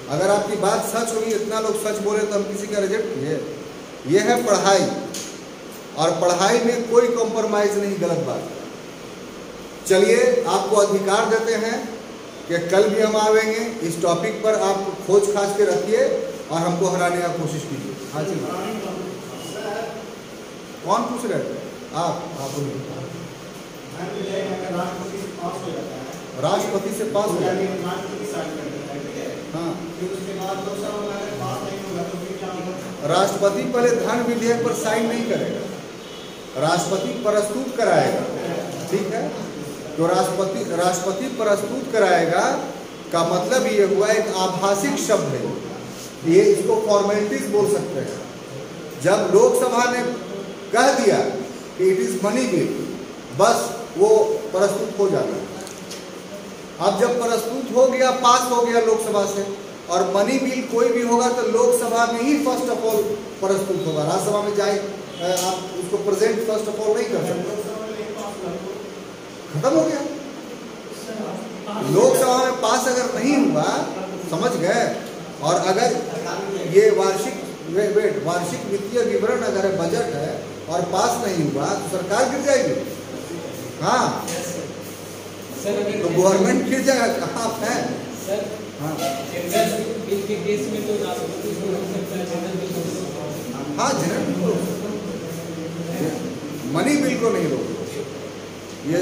अगर आपकी बात सच होगी, इतना लोग सच बोले तो हम किसी का रिजेक्ट किए। ये है पढ़ाई, और पढ़ाई में कोई कॉम्प्रोमाइज नहीं, गलत बात। चलिए, आपको अधिकार देते हैं कि कल भी हम आवेंगे इस टॉपिक पर। आप खोज खाज के रखिए और हमको हराने का कोशिश कीजिए। हाँ जी, कौन पूछ रहे थे? आप बोलिए। राष्ट्रपति से पास हो जाए, हाँ, राष्ट्रपति पहले धन विधेयक पर साइन नहीं करेगा, राष्ट्रपति प्रस्तुत कराएगा। ठीक है, तो राष्ट्रपति प्रस्तुत कराएगा का मतलब ये हुआ एक आभासिक शब्द है, ये इसको फॉर्मेलिटीज बोल सकते हैं। जब लोकसभा ने कह दिया कि इट इज मनी बिल, बस वो प्रस्तुत हो जाता है। अब जब प्रस्तुत हो गया, पास हो गया लोकसभा से, और मनी बिल कोई भी होगा तो लोकसभा में ही फर्स्ट ऑफ ऑल प्रस्तुत होगा। राज्यसभा में जाए आप उसको प्रेजेंट फर्स्ट ऑफ ऑल नहीं कर सकते, खत्म हो गया। लोकसभा में पास अगर नहीं हुआ, समझ गए। और अगर ये वार्षिक वित्तीय विवरण अगर बजट है और पास नहीं हुआ तो सरकार गिर जाएगी। हाँ, तो गवर्नमेंट गिर जाएगा। कहाँ है सर? हाँ, बिल के केस में तो राष्ट्रपति को हो सकता है, हाँ, जनरल बिल मनी बिल को नहीं रोक। ये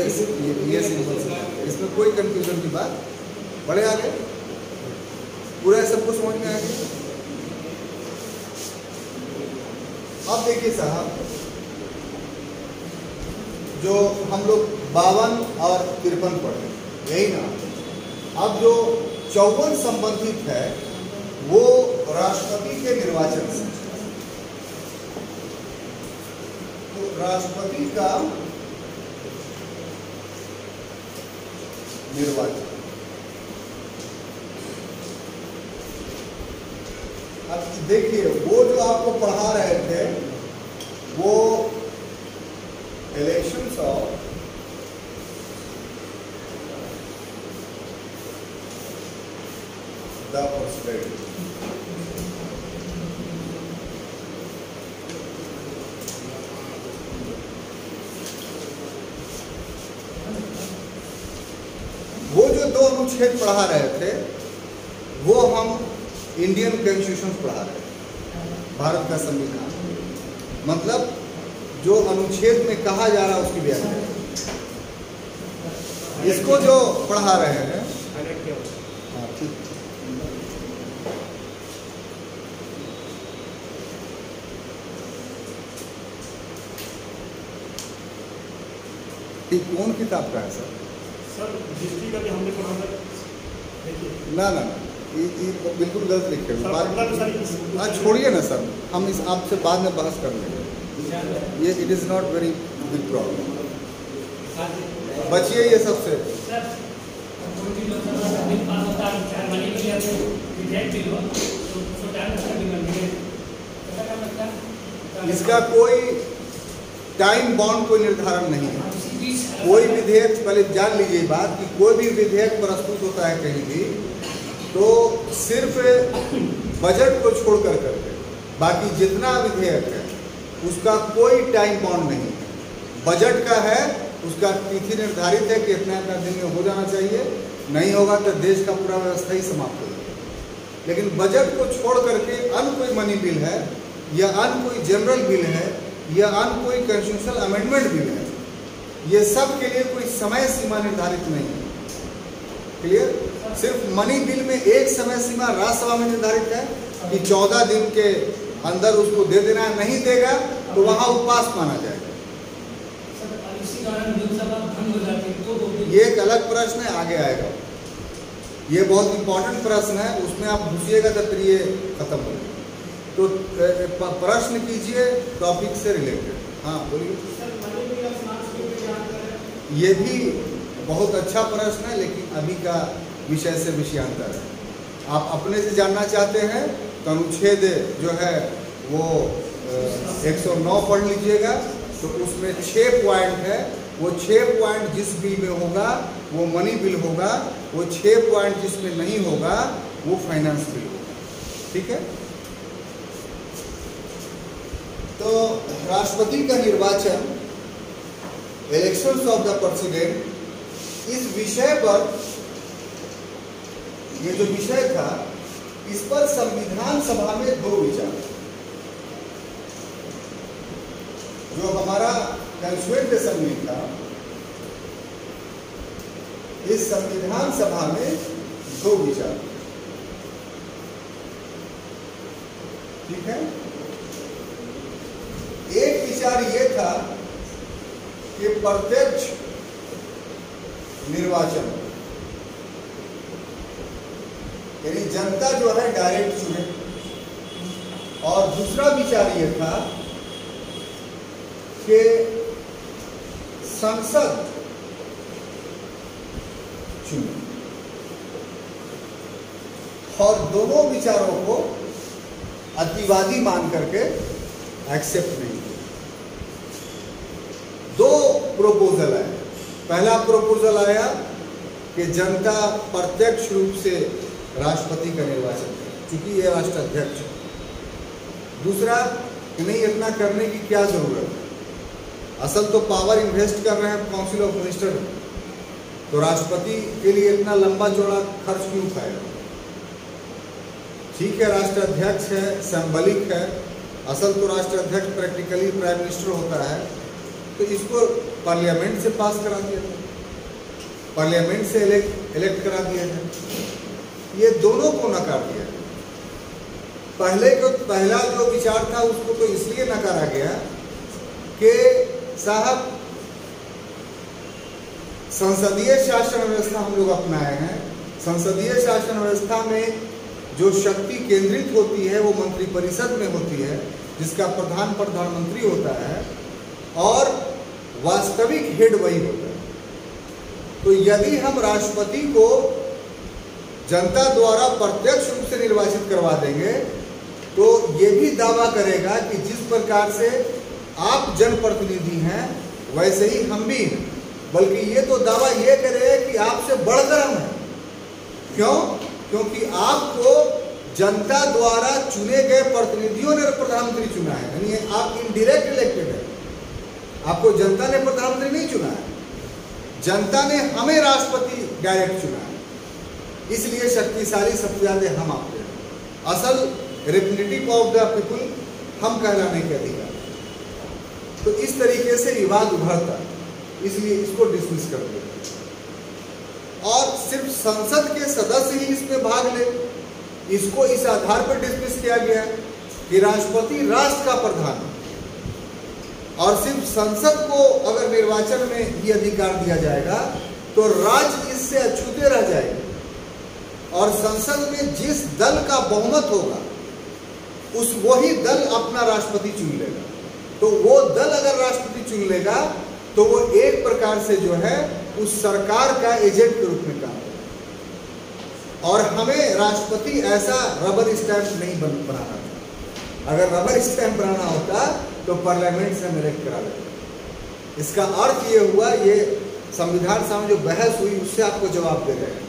सिंपल सा, इसमें कोई कंफ्यूजन की बात। बड़े आगे पूरा सबको समझ में आ गया। अब देखिए साहब, जो हम लोग 52 और 53 पढ़े, यही ना। अब जो 54 संबंधित है वो राष्ट्रपति के निर्वाचन से। तो राष्ट्रपति का निर्वाचन, अब देखिए वो जो आपको पढ़ा रहे थे वो इलेक्शंस ऑफ द प्रेसिडेंट। वो जो 2 अनुच्छेद पढ़ा रहे थे वो हम इंडियन कॉन्स्टिट्यूशन पढ़ा रहे हैं, भारत का संविधान। मतलब जो अनुच्छेद में कहा जा रहा है उसकी व्याख्या, इसको जो पढ़ा रहे हैं ये कौन किताब का है सर? सर हिस्ट्री का भी हमने पढ़ा था, देखिए। ना ना ना, ये बिल्कुल गलत लिखे हुए सर। हाँ छोड़िए ना सर, हम इस आपसे बाद में बहस कर लेंगे। ये it is not very big problem. बचिए ये सबसे। इसका कोई टाइम बाउंड कोई निर्धारण नहीं है। कोई विधेयक, पहले जान लीजिए बात कि कोई भी विधेयक प्रस्तुत होता है कहीं भी तो सिर्फ बजट को छोड़ करके बाकी जितना विधेयक है उसका कोई टाइम बाउंड नहीं है। बजट का है, उसका तिथि निर्धारित है कि इतना दिन में हो जाना चाहिए, नहीं होगा तो देश का पूरा व्यवस्था ही समाप्त हो जाएगा। लेकिन बजट को छोड़ करके अन्य कोई मनी बिल है या अन्य कोई जनरल बिल है या अन्य कोई कॉन्स्टिट्यूशनल अमेंडमेंट बिल है, ये सब के लिए कोई समय सीमा निर्धारित नहीं है। क्लियर? सिर्फ मनी बिल में एक समय सीमा राज्यसभा में निर्धारित है कि 14 दिन के अंदर उसको दे देना है, नहीं देगा तो वहाँ उपवास माना जाएगा। ये एक अलग प्रश्न है, आगे आएगा। ये बहुत इंपॉर्टेंट प्रश्न है, उसमें आप घुसिएगा तो फिर ये खत्म हो जाएगा। तो प्रश्न कीजिए टॉपिक से रिलेटेड। हाँ बोलिए। ये भी बहुत अच्छा प्रश्न है, लेकिन अभी का विषय से विषयांतर है। आप अपने से जानना चाहते हैं तो अनुच्छेद जो है वो 109 पढ़ लीजिएगा, तो उसमें 6 पॉइंट है। वो 6 पॉइंट जिस बिल में होगा वो मनी बिल होगा, वो 6 पॉइंट जिसमें नहीं होगा वो फाइनेंस बिल होगा। ठीक है? तो राष्ट्रपति का निर्वाचन, इलेक्शंस ऑफ द प्रेसिडेंट, इस विषय पर, ये जो विषय था इस पर संविधान सभा में 2 विचार। जो हमारा कॉन्स्टिट्यूएंट असेंबली था, इस संविधान सभा में 2 विचार। ठीक है? एक विचार ये था कि प्रत्यक्ष निर्वाचन, यानी जनता जो है डायरेक्ट चुने, और दूसरा विचार ये था कि संसद चुने। और दोनों विचारों को अतिवादी मान करके एक्सेप्ट नहीं किया। 2 प्रोपोजल आए। पहला प्रोपोजल आया कि जनता प्रत्यक्ष रूप से राष्ट्रपति का निर्वाचन करे, चूंकि ये राष्ट्राध्यक्ष है। दूसरा कि नहीं, इतना करने की क्या जरूरत है, असल तो पावर इन्वेस्ट कर रहे हैं काउंसिल ऑफ मिनिस्टर, तो राष्ट्रपति के लिए इतना लंबा चौड़ा खर्च क्यों उठाएगा। ठीक है, राष्ट्राध्यक्ष है, सिंबॉलिक है, असल तो राष्ट्राध्यक्ष प्रैक्टिकली प्राइम मिनिस्टर होता है, तो इसको पार्लियामेंट से पास करा दिया था, पार्लियामेंट से इलेक्ट करा दिया था। ये दोनों को नकार दिया। पहला जो विचार था उसको तो इसलिए नकारा गया कि साहब संसदीय शासन व्यवस्था हम लोग अपनाए हैं। संसदीय शासन व्यवस्था में जो शक्ति केंद्रित होती है वो मंत्रिपरिषद में होती है, जिसका प्रधान प्रधानमंत्री होता है और वास्तविक हेड वही होता है। तो यदि हम राष्ट्रपति को जनता द्वारा प्रत्यक्ष रूप से निर्वाचित करवा देंगे तो ये भी दावा करेगा कि जिस प्रकार से आप जनप्रतिनिधि हैं वैसे ही हम भी हैं, बल्कि ये तो दावा ये करेगा कि आपसे बढ़कर हम हैं। क्यों? क्योंकि आपको जनता द्वारा चुने गए प्रतिनिधियों ने प्रधानमंत्री चुना है, यानी आप इनडायरेक्ट इलेक्टेड है। आपको जनता ने प्रधानमंत्री नहीं चुना है, जनता ने हमें राष्ट्रपति डायरेक्ट चुना है। इसलिए शक्तिशाली सबसे ज्यादा हम आपके हैं। असल रिप्रेजेंटेटिव ऑफ द पीपुल हम कहलाने के अधिकार। तो इस तरीके से विवाद उभरता, इसलिए इसको डिसमिस कर दिया और सिर्फ संसद के सदस्य ही इसमें भाग ले, इसको इस आधार पर डिसमिस किया गया कि राष्ट्रपति राष्ट्र का प्रधान है। और सिर्फ संसद को अगर निर्वाचन में ये अधिकार दिया जाएगा तो राज्य इससे अछूते रह जाएंगे और संसद में जिस दल का बहुमत होगा उस वही दल अपना राष्ट्रपति चुन लेगा। तो वो दल अगर राष्ट्रपति चुन लेगा तो वो एक प्रकार से जो है उस सरकार का एजेंट के रूप में काम करेगा। और हमें राष्ट्रपति ऐसा रबर स्टैंप नहीं बनाना था। अगर रबर स्टैंप बनाना होता तो पार्लियामेंट से हम इलेक्ट करा लेते। इसका अर्थ ये हुआ, ये संविधान सभा में जो बहस हुई उससे आपको जवाब दे रहे हैं।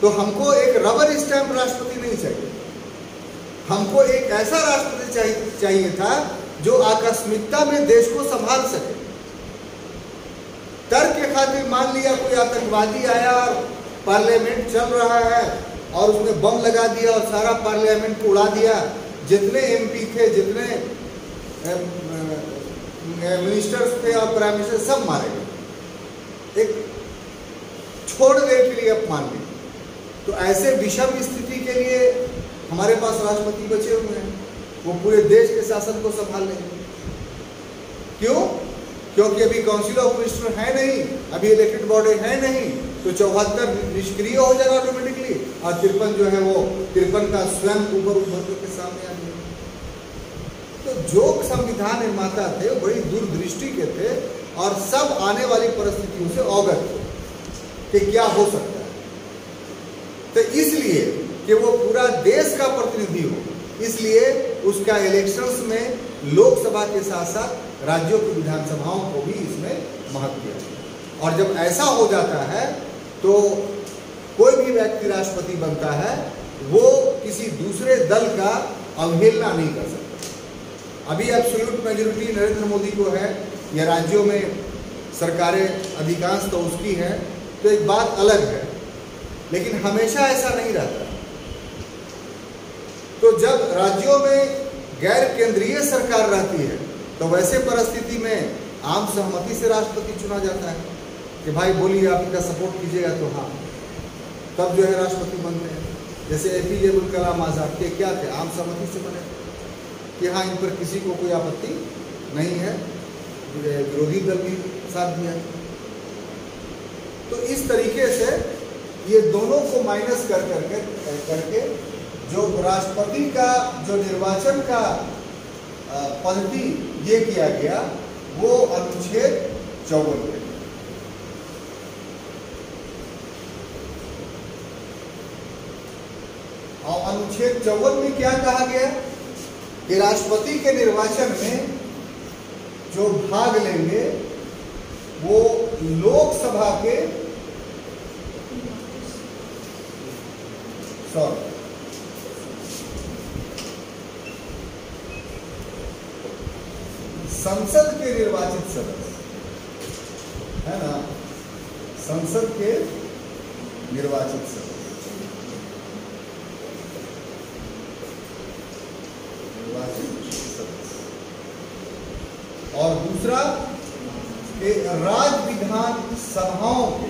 तो हमको एक रबर स्टैंप राष्ट्रपति नहीं चाहिए, हमको एक ऐसा राष्ट्रपति चाहिए था जो आकस्मिकता में देश को संभाल सके। तर्क के खातिर मान लिया कोई आतंकवादी आया और पार्लियामेंट चल रहा है और उसने बम लगा दिया और सारा पार्लियामेंट को उड़ा दिया, जितने एमपी थे, जितने मिनिस्टर्स थे और प्राइम मिनिस्टर सब मारे गए, एक छोड़ देने के लिए अपमान ली। तो ऐसे विषम स्थिति के लिए हमारे पास राष्ट्रपति बचे हुए हैं, वो पूरे देश के शासन को संभाल लेंगे। क्यों? क्योंकि अभी काउंसिल ऑफ मिनिस्टर है नहीं, अभी इलेक्टेड बॉडी है नहीं, तो 74 निष्क्रिय हो जाएगा ऑटोमेटिकली और 53 जो है वो 53 का स्वयं ऊपर के सामने आ गया। तो जो संविधान निर्माता थे वो बड़ी दूरदृष्टि के थे और सब आने वाली परिस्थितियों से अवगत थे कि क्या हो सकता है। तो इसलिए कि वो पूरा देश का प्रतिनिधि हो, इसलिए उसका इलेक्शंस में लोकसभा के साथ साथ राज्यों की विधानसभाओं को भी इसमें महत्व दिया। और जब ऐसा हो जाता है तो कोई भी व्यक्ति राष्ट्रपति बनता है वो किसी दूसरे दल का अवहेलना नहीं कर सकता। अभी एब्सोल्यूट मेजॉरिटी नरेंद्र मोदी को है या राज्यों में सरकारें अधिकांश तो उसकी है, तो एक बात अलग है, लेकिन हमेशा ऐसा नहीं रहता। तो जब राज्यों में गैर केंद्रीय सरकार रहती है तो वैसे परिस्थिति में आम सहमति से राष्ट्रपति चुना जाता है कि भाई बोलिए आप इनका सपोर्ट कीजिएगा, तो हाँ, तब जो है राष्ट्रपति बनते हैं। जैसे एपीजे अब्दुल कलाम आजाद के क्या थे, आम सहमति से बने कि हाँ इन पर किसी को कोई आपत्ति नहीं है, विरोधी दल भी साथ दिया। तो इस तरीके से ये दोनों को माइनस करके जो राष्ट्रपति का जो निर्वाचन का पद्धति ये किया गया वो अनुच्छेद 54 में। और अनुच्छेद 54 में क्या कहा गया कि राष्ट्रपति के निर्वाचन में जो भाग लेंगे वो लोकसभा के संसद के निर्वाचित सदस्य है ना, संसद के निर्वाचित सदस्य, और दूसरा कि राज्य विधान सभाओं के,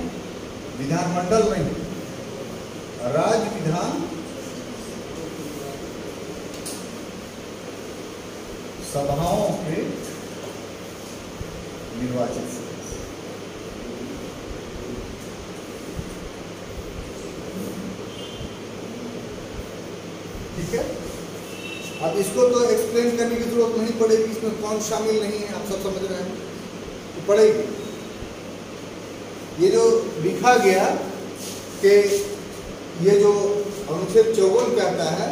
विधानमंडल नहीं, राज्य विधान सभाओं के निर्वाचित सदस्य। ठीक है, अब इसको तो एक्सप्लेन करने की जरूरत नहीं पड़ेगी, इसमें कौन शामिल नहीं है, आप सब समझ रहे हैं, तो पड़ेगी। ये जो लिखा गया कि ये जो अनुच्छेद 54 कहता है,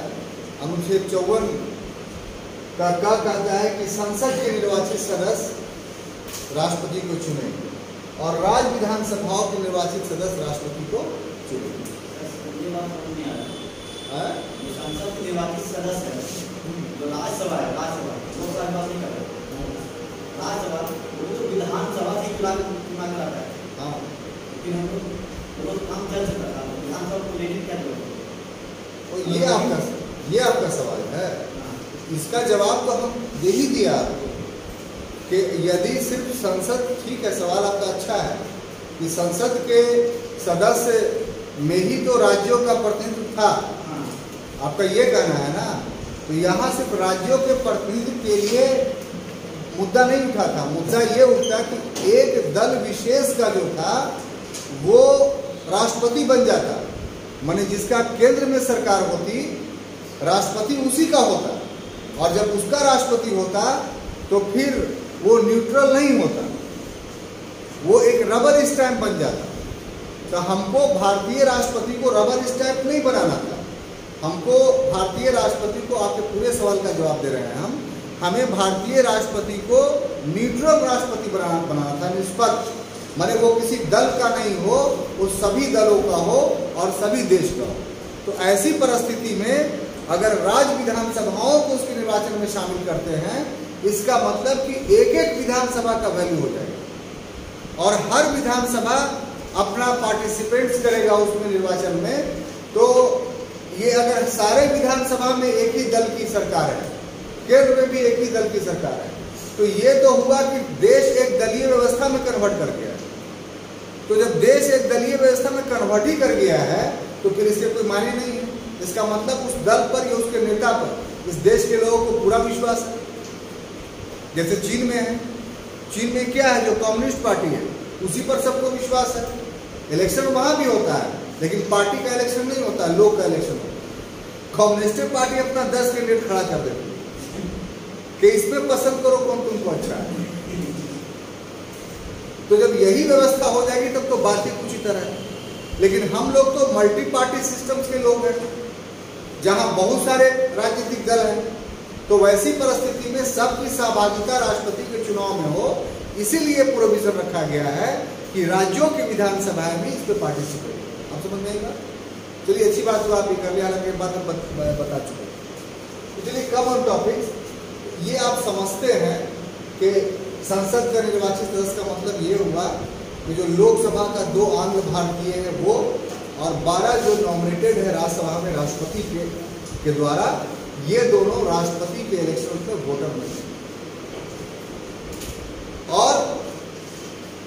अनुच्छेद 54 का क्या कहता है कि संसद के निर्वाचित सदस्य राष्ट्रपति को चुनेंगे और राज्य विधानसभाओं के निर्वाचित सदस्य राष्ट्रपति को चुनेंगे। ये बात समझ में आ रहा है, जो संसद के निर्वाचित सदस्य है, जो राज्यसभा है, राज्यसभा लोकसभा की बात नहीं कर रहे, राज्यसभा वो तो विधानसभा से चुना कराता है। हाँ, लेकिन हम लोग काम चल चुका था, विधानसभा को लेने क्या जरूरत है? ये आपका सवाल है, इसका जवाब तो हम दे ही दिया कि यदि सिर्फ संसद, ठीक है, सवाल आपका अच्छा है कि संसद के सदस्य में ही तो राज्यों का प्रतिनिधित्व था, आपका ये कहना है ना, तो यहाँ सिर्फ राज्यों के प्रतिनिधित्व के लिए मुद्दा नहीं उठा था। मुद्दा ये उठा कि एक दल विशेष का जो था वो राष्ट्रपति बन जाता, माने जिसका केंद्र में सरकार होती, राष्ट्रपति उसी का होता, और जब उसका राष्ट्रपति होता तो फिर वो न्यूट्रल नहीं होता, वो एक रबर स्टैंप बन जाता। तो हमको भारतीय राष्ट्रपति को रबर स्टैंप नहीं बनाना था, हमको भारतीय राष्ट्रपति को, आपके पूरे सवाल का जवाब दे रहे हैं हमें भारतीय राष्ट्रपति को न्यूट्रल राष्ट्रपति बनाना था, निष्पक्ष, माने वो किसी दल का नहीं हो, वो सभी दलों का हो और सभी देश का हो। तो ऐसी परिस्थिति में अगर राज्य विधानसभाओं को उसके निर्वाचन में शामिल करते हैं, इसका मतलब कि एक एक विधानसभा का वैल्यू हो जाएगा और हर विधानसभा अपना पार्टिसिपेट्स करेगा उसमें निर्वाचन में। तो ये अगर सारे विधानसभा में एक ही दल की सरकार है, केंद्र में भी एक ही दल की सरकार है, तो ये तो हुआ कि देश एक दलीय व्यवस्था में कन्वर्ट कर गया। तो जब देश एक दलीय व्यवस्था में कन्वर्ट ही कर गया है तो फिर इसके कोई मायने नहीं है। इसका मतलब उस दल पर या उसके नेता पर इस देश के लोगों को पूरा विश्वास है। जैसे चीन में है, चीन में क्या है, जो कम्युनिस्ट पार्टी है उसी पर सबको विश्वास है। इलेक्शन वहां भी होता है लेकिन पार्टी का इलेक्शन नहीं होता, लोग का इलेक्शन होता है। कम्युनिस्ट पार्टी अपना 10 कैंडिडेट खड़ा कर देती है कि इसमें पसंद करो कौन तुमको अच्छा है। तो जब यही व्यवस्था हो जाएगी तब तो बात ही कुछ ही तरह है। लेकिन हम लोग तो मल्टी पार्टी सिस्टम्स के लोग हैं, जहां बहुत सारे राजनीतिक दल हैं, तो वैसी परिस्थिति में सबकी सहभागिता राष्ट्रपति के चुनाव में हो, इसीलिए प्रोविजन रखा गया है कि राज्यों की विधानसभाएं भी इस पर पार्टिसिपेट। आप समझ में आएगा? चलिए, अच्छी बात हुआ आप कर लिया, हालांकि बात बता चुके। तो चलिए, कम ऑन टॉपिक्स, ये आप समझते हैं कि संसद का निर्वाचित सदस्य का मतलब ये हुआ कि जो लोकसभा का 2 आंध्र भारतीय है वो, और 12 जो नॉमिनेटेड है राज्यसभा में राष्ट्रपति के द्वारा, ये दोनों राष्ट्रपति के इलेक्शन में वोटर नहीं। और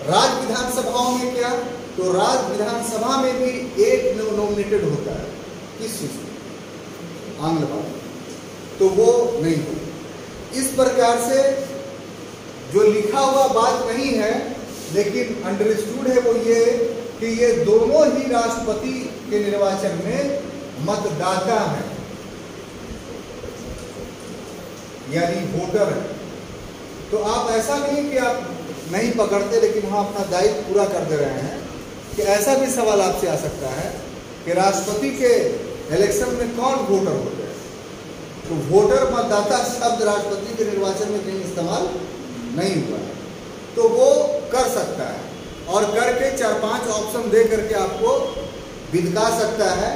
राज्य विधानसभाओं में क्या, तो राज्य विधानसभा में भी एक नॉमिनेटेड होता है, किस चीज में, आंध्र भारत, तो वो नहीं होता। इस प्रकार से जो लिखा हुआ बात नहीं है लेकिन अंडरस्टूड है वो ये कि ये दोनों ही राष्ट्रपति के निर्वाचन में मतदाता हैं, यानी वोटर है। तो आप ऐसा नहीं कि आप नहीं पकड़ते लेकिन वहां अपना दायित्व पूरा कर दे रहे हैं, कि ऐसा भी सवाल आपसे आ सकता है कि राष्ट्रपति के इलेक्शन में कौन वोटर होते हैं। तो वोटर, मतदाता शब्द राष्ट्रपति के निर्वाचन में कहीं इस्तेमाल नहीं हुआ है, तो वो कर सकता है और करके 4-5 ऑप्शन दे करके आपको बिदका सकता है।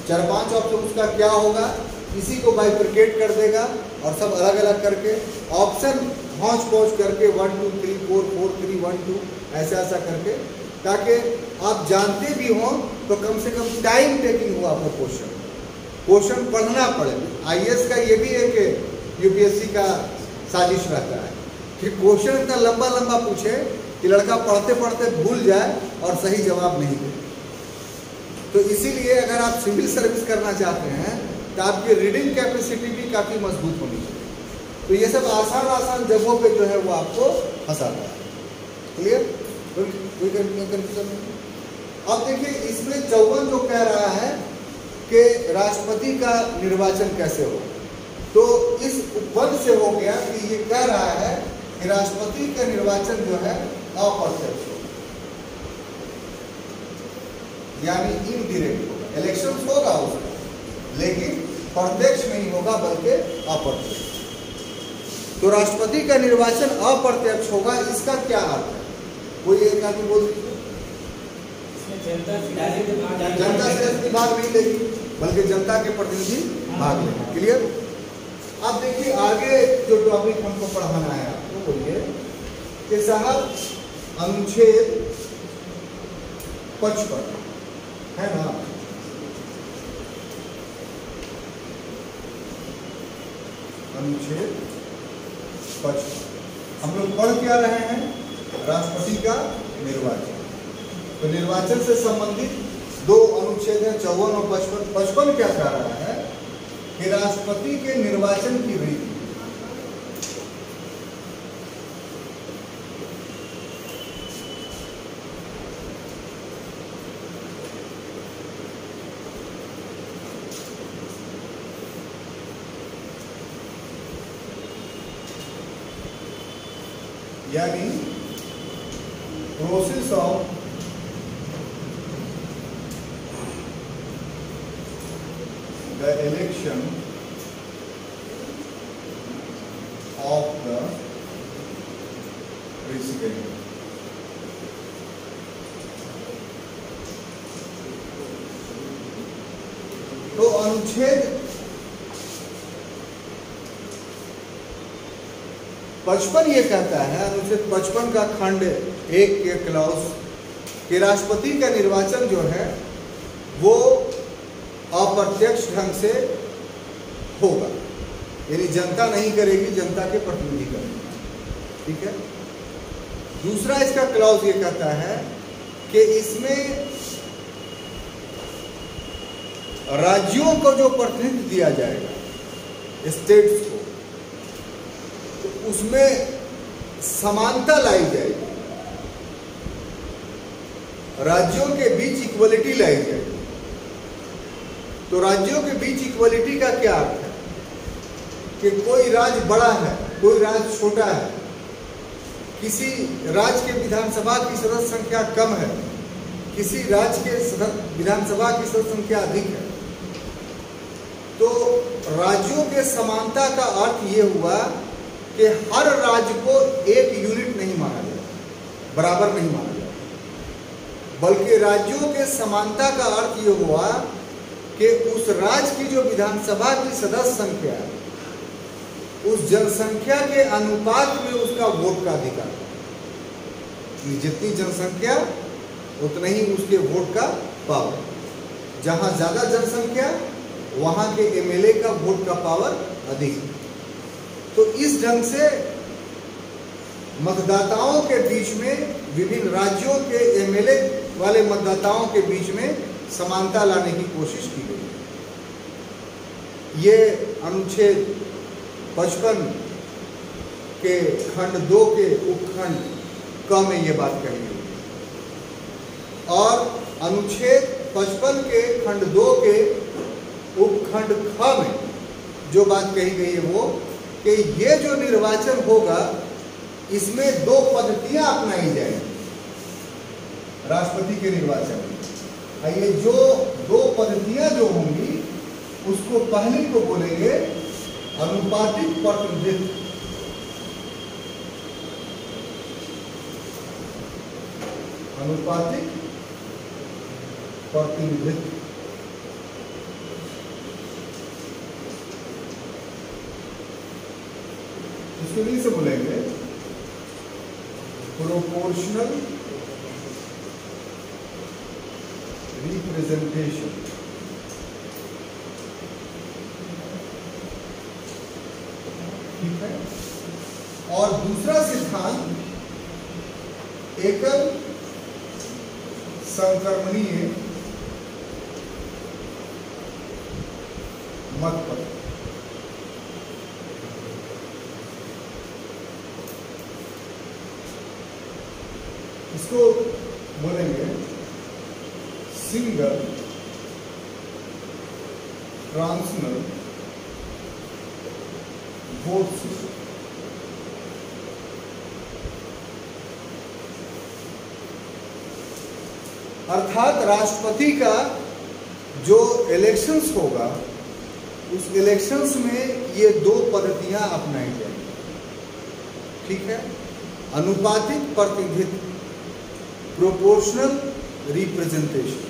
4-5 ऑप्शन उसका क्या होगा, किसी को बाइफरकेट कर देगा और सब अलग अलग करके ऑप्शन पहुँच करके 1 2 3 4 4 3 1 2 ऐसा करके, ताकि आप जानते भी हों तो कम से कम टाइम टेकिंग हुआ आपको क्वेश्चन पढ़ना पड़े। IAS का ये भी है कि UPSC का साजिश रहता है कि क्वेश्चन इतना लंबा लंबा पूछे कि लड़का पढ़ते पढ़ते भूल जाए और सही जवाब नहीं दे। तो इसीलिए अगर आप सिविल सर्विस करना चाहते हैं तो आपकी रीडिंग कैपेसिटी भी काफ़ी मजबूत होनी चाहिए। तो ये सब आसान जगहों पे जो है वो आपको फंसाता है। क्लियर? कोई कंफ्यूजन नहीं? अब देखिए, इसमें 54 जो कह रहा है कि राष्ट्रपति का निर्वाचन कैसे हो, तो इस उपबंध से हो गया कि ये कह रहा है कि राष्ट्रपति का निर्वाचन जो है अप्रत्यक्ष होगा, यानी इनडायरेक्ट होगा। इलेक्शन होगा उसका लेकिन प्रत्यक्ष नहीं होगा बल्कि अप्रत्यक्ष। तो राष्ट्रपति का निर्वाचन अप्रत्यक्ष होगा, इसका क्या अर्थ है? कोई एक आदमी बोल दीजिए। जनता से भाग नहीं लेगी बल्कि जनता के प्रतिनिधि भाग लेंगे। क्लियर? अब देखिए, आगे जो टॉपिक हमको पढ़ाना है आपको, बोलिए कि साहब अनुच्छेद 55 है ना, अनुच्छेद 55 हम लोग पढ़ क्या रहे हैं, राष्ट्रपति का निर्वाचन। तो निर्वाचन से संबंधित 2 अनुच्छेद हैं, 54 और 55। 55 क्या कह रहा है कि राष्ट्रपति के निर्वाचन की रीति, यानी process of the election of the president. तो अनुच्छेद 55 ये कहता है, अनुच्छेद 55 का खंड 1 के क्लॉज कि राष्ट्रपति का निर्वाचन जो है वो अप्रत्यक्ष ढंग से होगा, यानी जनता नहीं करेगी, जनता के प्रतिनिधि करेंगे। ठीक है। दूसरा इसका क्लॉज ये कहता है कि इसमें राज्यों को जो प्रतिनिधित्व दिया जाएगा स्टेट्स को, तो उसमें समानता लाई जाएगी, राज्यों के बीच इक्वलिटी लाई जाएगी। तो राज्यों के बीच इक्वलिटी का क्या अर्थ है कि कोई राज्य बड़ा है, कोई राज्य छोटा है, किसी राज्य के विधानसभा की सदस्य संख्या कम है, किसी राज्य के विधानसभा की सदस्य संख्या अधिक है। तो राज्यों के समानता का अर्थ ये हुआ कि हर राज्य को एक यूनिट नहीं माना जाए, बराबर नहीं माना जाए, बल्कि राज्यों के समानता का अर्थ ये हुआ कि उस राज्य की जो विधानसभा की सदस्य संख्या है, उस जनसंख्या के अनुपात में उसका वोट का अधिकार, जितनी जनसंख्या उतना ही उसके वोट का पावर। जहां ज्यादा जनसंख्या वहां के एमएलए का वोट का पावर अधिक। तो इस ढंग से मतदाताओं के बीच में, विभिन्न राज्यों के एमएलए वाले मतदाताओं के बीच में समानता लाने की कोशिश की गई। ये अनुच्छेद 55 के खंड 2 के उपखंड क में ये बात कही गई। और अनुच्छेद 55 के खंड 2 के उपखंड ख में जो बात कही गई है वो कि ये जो निर्वाचन होगा इसमें 2 पद्धतियां अपनाई जाएंगी राष्ट्रपति के निर्वाचन में। ये जो 2 पद्धतियां जो होंगी उसको पहले को बोलेंगे अनुपातिक प्रतिनिधित्व। अनुपातिक प्रतिनिधित्व। इसको इंग्लिश से बोलेंगे प्रोपोर्शनल रिप्रेजेंटेशन। ठीक है। और दूसरा सिद्धांत एकल संक्रमणीय मतपत्र। इसको बोलेंगे सिंगल ट्रांसनल वोट सिस्टम। अर्थात राष्ट्रपति का जो इलेक्शंस होगा उस इलेक्शंस में ये 2 पद्धतियां अपनाई जाएंगी। ठीक है। अनुपातिक प्रतिनिधित्व, प्रोपोर्शनल रिप्रेजेंटेशन।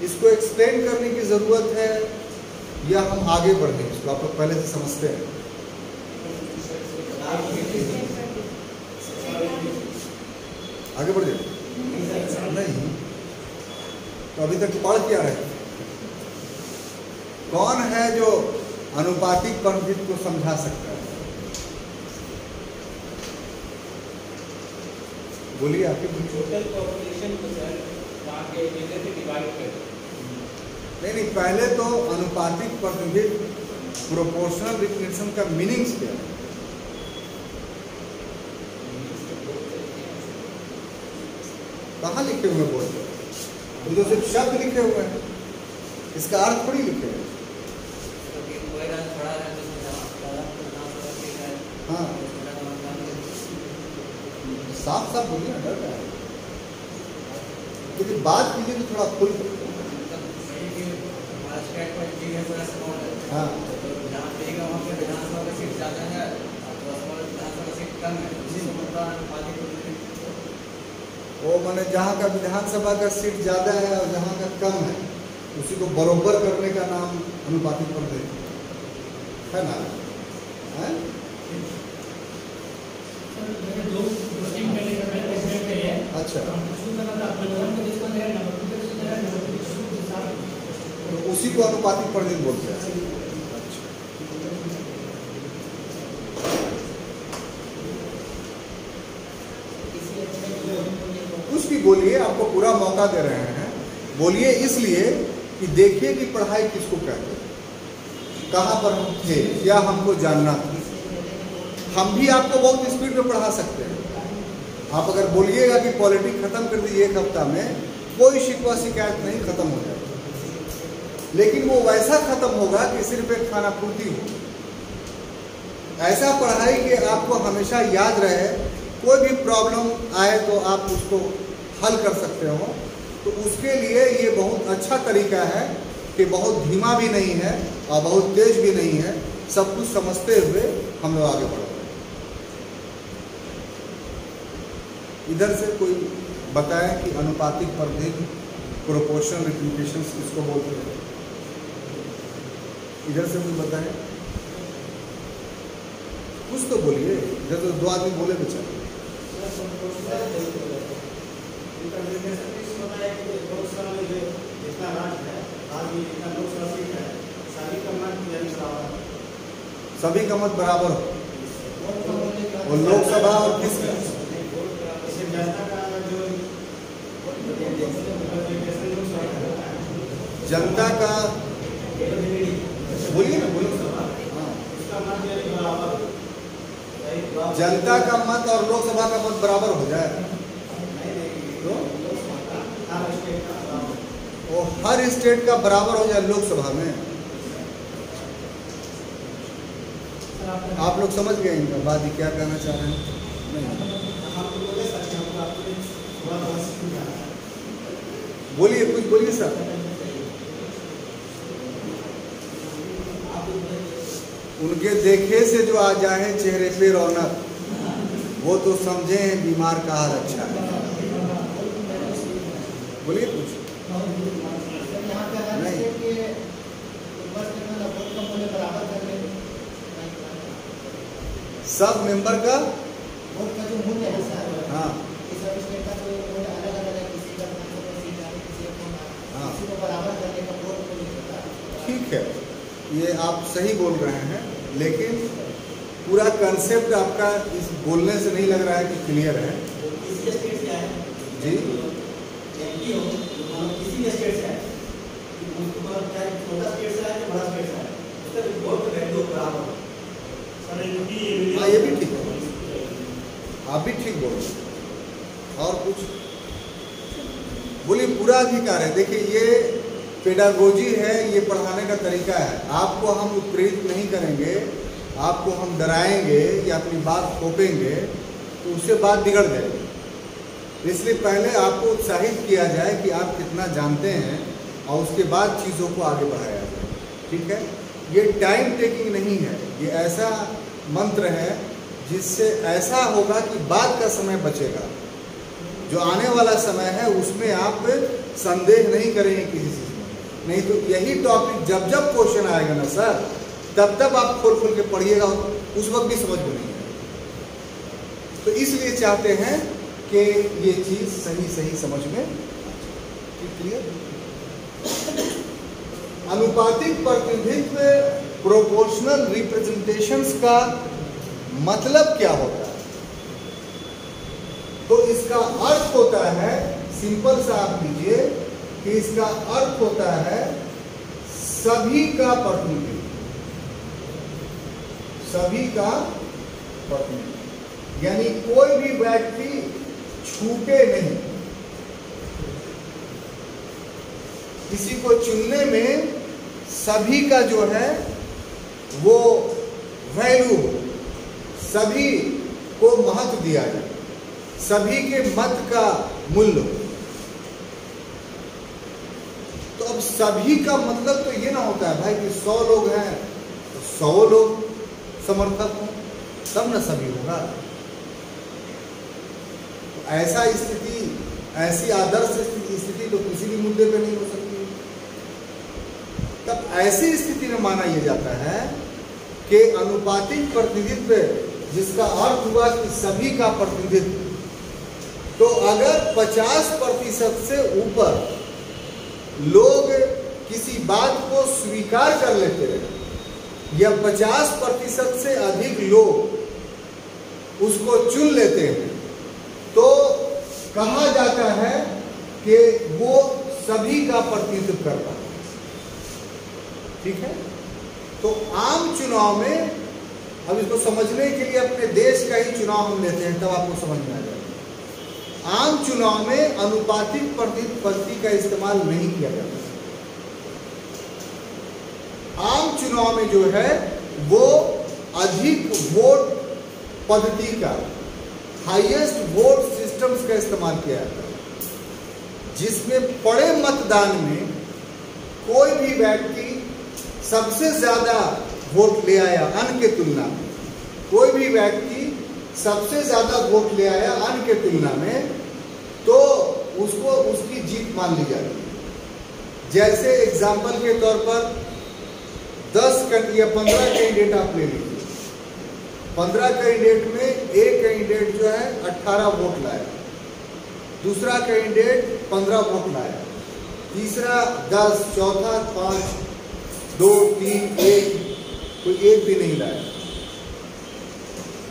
इसको एक्सप्लेन करने की जरूरत है या हम आगे बढ़ें? इसको आप लोग पहले से समझते हैं। आगे बढ़ जाए नहीं तो अभी तक पढ़ क्या रहे? कौन है जो अनुपातिक प्रतिनिधित्व को समझा सकता है? बोलिए आपके। टोटल पॉपुलेशन को सर वहाँ के एरिया से डिवाइड कर। नहीं, पहले तो अनुपातिक प्रतिनिधित्व प्रोपोर्शनल रिप्रेजेंटेशन का मीनिंग्स क्या है? कहाँ लिखे हुए बोलते हैं? तो सिर्फ शब्द लिखे हुए हैं, इसका अर्थ थोड़ी लिखे हैं। हाँ, साफ साफ बोलिए ना, डर रहा है। लेकिन बात कीजिए तो थोड़ा खुल कर। हाँ वो मैंने जहाँ का विधानसभा का सीट ज़्यादा है और जहाँ का कम है उसी को बरोबर करने का नाम अनुपातिक प्रदेश है ना? है? अच्छा, तो उसी को अनुपातिक प्रदेश बोलते हैं। कुछ भी बोलिए, आपको पूरा मौका दे रहे हैं। बोलिए इसलिए कि देखिए कि पढ़ाई किसको कहते हैं, कहाँ पर हम थे, क्या हमको जानना था। हम भी आपको बहुत स्पीड में पढ़ा सकते हैं। आप अगर बोलिएगा कि पॉलिटिक्स खत्म कर दीजिए एक हफ्ता में, कोई शिकवा शिकायत नहीं, खत्म हो जाएगा। लेकिन वो वैसा खत्म होगा कि सिर्फ एक खाना पूर्ति हो। ऐसा पढ़ाई कि आपको हमेशा याद रहे, कोई भी प्रॉब्लम आए तो आप उसको हल कर सकते हो। तो उसके लिए ये बहुत अच्छा तरीका है कि बहुत धीमा भी नहीं है और बहुत तेज भी नहीं है, सब कुछ समझते हुए हम लोग आगे बढ़ रहे हैं। इधर से कोई बताएं कि अनुपातिक प्रदेश प्रोपोर्शनल रिप्रेजेंटेशन किसको बोलते हैं? इधर से कोई बताएं, कुछ तो बोलिए। इधर तो दो आदमी बोले बेचारे। सभी का मत बराबर हो, और लोकसभा और किसका? जनता का बोलिए ना, बोलिए। जनता का मत और लोकसभा का मत बराबर हो जाए तो वो हर स्टेट का बराबर हो जाए लोकसभा में। आप लोग समझ गए इनका बात, क्या कहना चाह रहे हैं? बोलिए, कुछ बोलिए सर। उनके देखे से जो आ जाए चेहरे पे रौनक, वो तो समझे हैं बीमार का हाल अच्छा है। बोलिए कुछ। नहीं, सब मेंबर का वोट का जो मूल्य है सर, हाँ सब स्टेट का जो वोट अलग-अलग है, किसी का 500 सीट है, किसी का हाँ किसी को बराबर करने का वोट को नहीं होता। ठीक है, ये आप सही बोल रहे हैं, लेकिन पूरा कंसेप्ट आपका इस बोलने से नहीं लग रहा है कि क्लियर है। किसी स्टेट से है जी, एमपी हो, किसी स्टेट से है, उसको चाहे छोटा स्टेट से है या बड़ा स्टेट से है, उसका वोट का वैल्यू बराबर है। हाँ ये भी ठीक है, आप भी ठीक बोल रहे हैं। और कुछ बोलिए। पूरा अधिकार है। देखिए ये पेडागोजी है, ये पढ़ाने का तरीका है। आपको हम उत्प्रेरित नहीं करेंगे, आपको हम डराएंगे या अपनी बात थोपेंगे तो उससे बात बिगड़ जाएगी। इसलिए पहले आपको उत्साहित किया जाए कि आप कितना जानते हैं और उसके बाद चीज़ों को आगे बढ़ाया जाए। ठीक है, ये टाइम टेकिंग नहीं है, ये ऐसा मंत्र है जिससे ऐसा होगा कि बाद का समय बचेगा। जो आने वाला समय है उसमें आप संदेह नहीं करेंगे किसी चीज़ में। नहीं तो यही टॉपिक जब जब क्वेश्चन आएगा ना सर, तब तब आप खोल खोल के पढ़िएगा, उस वक्त भी समझ में नहीं आएगा। तो इसलिए चाहते हैं कि ये चीज़ सही सही समझ में। क्लियर? अनुपातिक प्रतिनिधित्व प्रोपोर्शनल रिप्रेजेंटेशंस का मतलब क्या होता है? तो इसका अर्थ होता है, सिंपल सा आप लीजिए कि इसका अर्थ होता है सभी का प्रतिनिधित्व, सभी का प्रतिनिधित्व, यानी कोई भी व्यक्ति छूटे नहीं। किसी को चुनने में सभी का जो है वो वैल्यू, सभी को महत्व दिया जाए, सभी के मत का मूल्य हो। तो अब सभी का मतलब तो ये ना होता है भाई कि 100 लोग हैं तो 100 लोग समर्थक हों तब ना सभी होगा। तो ऐसा स्थिति, ऐसी आदर्श स्थिति तो किसी भी मुद्दे पे नहीं हो सकती। तब ऐसी स्थिति में माना यह जाता है कि अनुपातिक प्रतिनिधित्व, जिसका अर्थ हुआ कि सभी का प्रतिनिधित्व, तो अगर 50% से ऊपर लोग किसी बात को स्वीकार कर लेते हैं या 50% से अधिक लोग उसको चुन लेते हैं तो कहा जाता है कि वो सभी का प्रतिनिधित्व करता है। ठीक है। तो आम चुनाव में, अब इसको समझने के लिए अपने देश का ही चुनाव हम लेते हैं तब आपको समझ में आ जाएगा। आम चुनाव में अनुपातिक प्रतिनिधित्व पद्धति का इस्तेमाल नहीं किया जाता। आम चुनाव में जो है वो अधिक वोट पद्धति का, हाईएस्ट वोट सिस्टम्स का इस्तेमाल किया जाता है, जिसमें बड़े मतदान में कोई भी व्यक्ति सबसे ज्यादा वोट ले आया अन्य के तुलना में, कोई भी व्यक्ति सबसे ज्यादा वोट ले आया अन्य के तुलना में, तो उसको उसकी जीत मान ली जाती है। जैसे एग्जाम्पल के तौर पर 10 या 15 कैंडिडेट आप ले लीजिए। 15 कैंडिडेट में एक कैंडिडेट जो है 18 वोट लाया, दूसरा कैंडिडेट 15 वोट लाया, तीसरा 10, चौथा 5, 2, 3, 1, कोई एक भी नहीं लाया।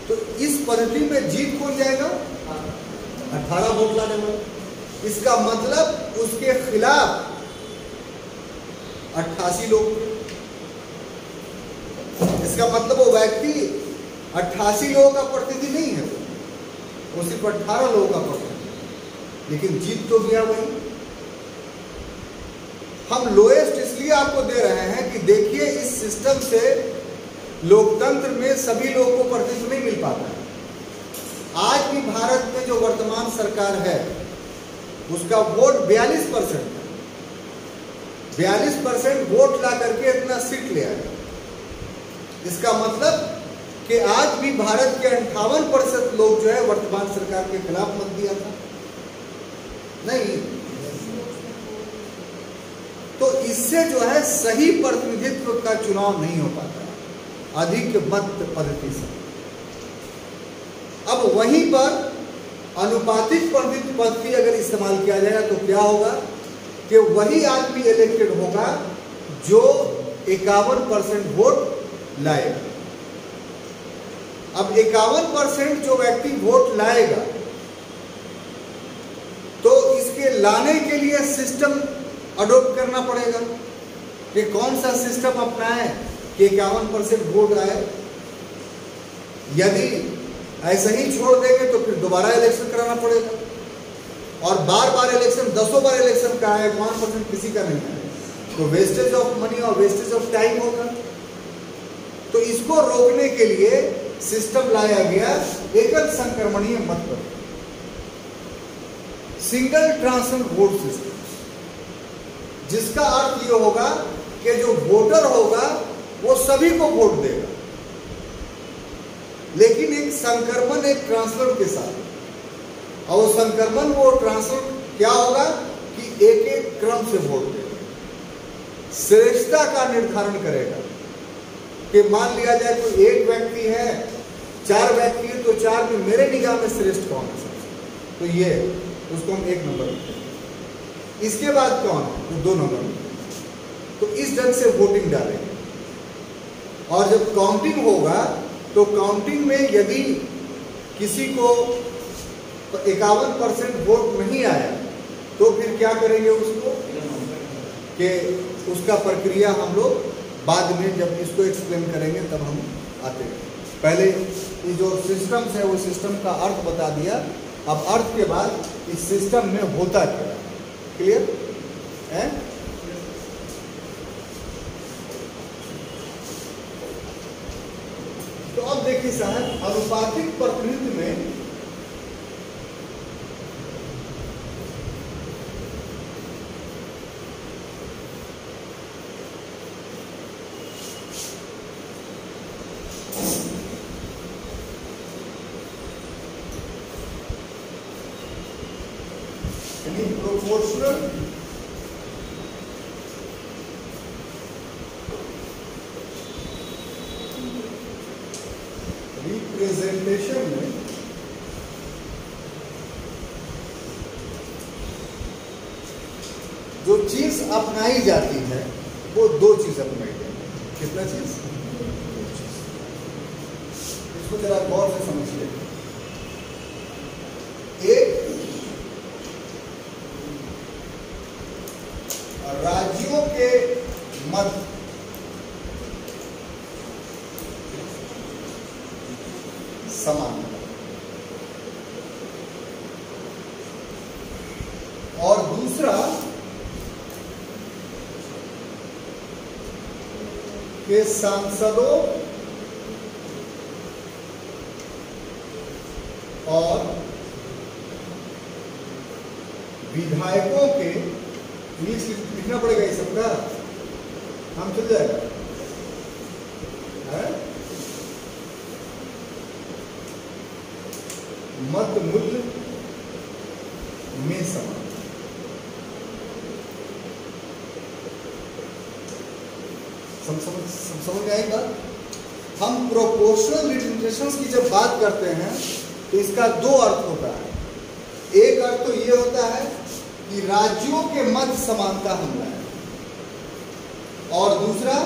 तो इस पद्धति में जीत कौन जाएगा? 18 वोट लाने वाला। इसका मतलब उसके खिलाफ 88 लोग। इसका मतलब वो व्यक्ति 88 लोगों का प्रतिनिधि नहीं है, वो सिर्फ 18 लोगों का प्रतिनिधि, लेकिन जीत तो गया वही। हम लोएस्ट इसलिए आपको दे रहे हैं कि देखिए इस सिस्टम से लोकतंत्र में सभी लोगों को प्रतिनिधित्व नहीं मिल पाता है। आज भी भारत में जो वर्तमान सरकार है उसका वोट 42% है। 42% वोट ला करके इतना सीट ले आया। इसका मतलब कि आज भी भारत के 58% लोग जो है वर्तमान सरकार के खिलाफ मत दिया था नहीं। तो इससे जो है सही प्रतिनिधित्व का चुनाव नहीं हो पाता अधिक मत पद्धति से। अब वहीं पर अनुपातिक प्रतिनिधित्व पद्धति अगर इस्तेमाल किया जाएगा तो क्या होगा कि वही आदमी इलेक्टेड होगा जो 51% वोट लाएगा। अब 51% जो व्यक्ति वोट लाएगा तो इसके लाने के लिए सिस्टम अडॉप्ट करना पड़ेगा कि कौन सा सिस्टम अपनाएं कि 51% वोट आए। यदि ऐसे ही छोड़ देंगे तो फिर दोबारा इलेक्शन कराना पड़ेगा और बार बार इलेक्शन, 10 बार इलेक्शन का है, 51% किसी का नहीं है, तो वेस्टेज ऑफ मनी और वेस्टेज ऑफ टाइम होगा। तो इसको रोकने के लिए सिस्टम लाया गया एकल संक्रमणीय मत पद्धति, सिंगल ट्रांसफर वोट सिस्टम, जिसका अर्थ ये होगा कि जो वोटर होगा वो सभी को वोट देगा, लेकिन एक संक्रमण, एक ट्रांसफर के साथ। और वो संक्रमण, वो ट्रांसफर क्या होगा कि एक एक क्रम से वोट देगा, श्रेष्ठता का निर्धारण करेगा कि मान लिया जाए कोई एक व्यक्ति है, 4 व्यक्ति है, तो 4 में मेरे निगाह में श्रेष्ठ कौन है तो ये, उसको हम 1 नंबर देते हैं। इसके बाद कौन है तो 2 नंबर में। तो इस ढंग से वोटिंग डालेंगे और जब काउंटिंग होगा तो काउंटिंग में यदि किसी को 51% वोट नहीं आया तो फिर क्या करेंगे उसको कि उसका प्रक्रिया हम लोग बाद में जब इसको एक्सप्लेन करेंगे तब हम आते हैं। पहले ये जो सिस्टम्स है वो सिस्टम का अर्थ बता दिया। अब अर्थ के बाद इस सिस्टम में होता क्या, क्लियर है? तो अब देखिए साहब, अनुपातिक प्रतिनिधित्व में यानी प्रोपोर्शनल रिप्रेजेंटेशन में जो चीज अपनाई जाती है वो दो चीज अपनाई जाती है। कितना चीज? दो चीज। इसको जरा गौर से समझिए। एक राज्यों के मध्य समानता और दूसरा के सांसदों और विधायकों के इंग्लिश लिखना पड़ेगा ये सबका, हम चल जाएगा है? मत मूल्य में समान। समझ में आएगा? हम प्रोपोर्शनल रिप्रेजेंटेशंस की जब बात करते हैं तो इसका दो अर्थ होता है। एक अर्थ तो ये होता है कि राज्यों के मध्य समानता हम लाए, और दूसरा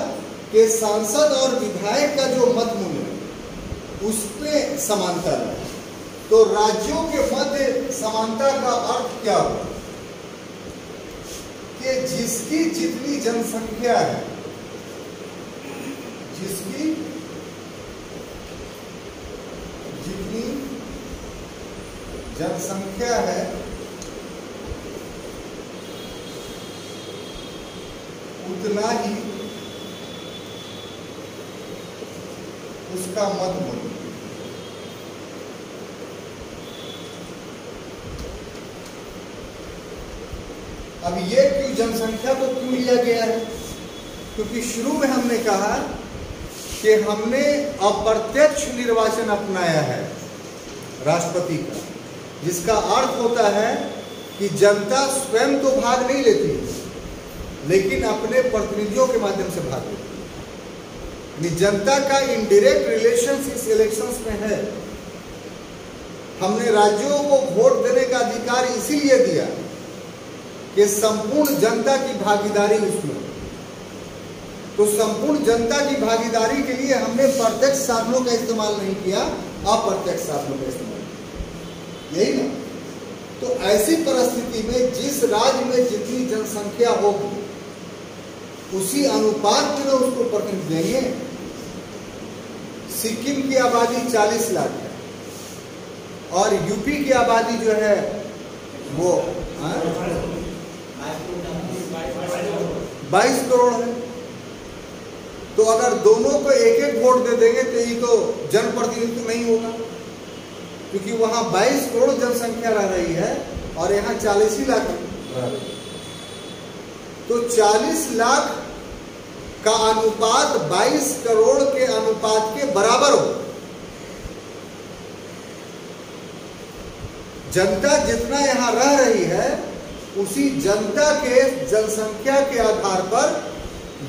कि सांसद और विधायक का जो मत मूल्य है उसमें समानता लाए। तो राज्यों के मध्य समानता का अर्थ क्या हुआ कि जिसकी जितनी जनसंख्या है, जिसकी जितनी जनसंख्या है उतना ही उसका मत मूल्य। अब ये क्यों जनसंख्या को क्यों लिया गया है? क्योंकि शुरू में हमने कहा कि हमने अप्रत्यक्ष निर्वाचन अपनाया है राष्ट्रपति का, जिसका अर्थ होता है कि जनता स्वयं तो भाग नहीं लेती लेकिन अपने प्रतिनिधियों के माध्यम से भाग लेती है। जनता का इनडायरेक्ट रिलेशन इस इलेक्शंस में है। हमने राज्यों को वोट देने का अधिकार इसीलिए दिया कि संपूर्ण जनता की भागीदारी उसमें। तो संपूर्ण जनता की भागीदारी के लिए हमने प्रत्यक्ष साधनों का इस्तेमाल नहीं किया, अप्रत्यक्ष साधनों का इस्तेमाल किया, यही ना? तो ऐसी परिस्थिति में जिस राज्य में जितनी जनसंख्या होगी उसी अनुपात में उसको प्रतिनिधि देंगे। सिक्किम की आबादी 40 लाख है और यूपी की आबादी जो है वो 22 करोड़ है। तो अगर दोनों को एक एक वोट दे देंगे तो ये तो जनप्रतिनिधित्व नहीं होगा, क्योंकि वहां 22 करोड़ जनसंख्या रह रही है और यहाँ 40 ही लाख रह रही है। तो 40 लाख का अनुपात 22 करोड़ के अनुपात के बराबर हो। जनता जितना यहाँ रह रही है उसी जनता के जनसंख्या के आधार पर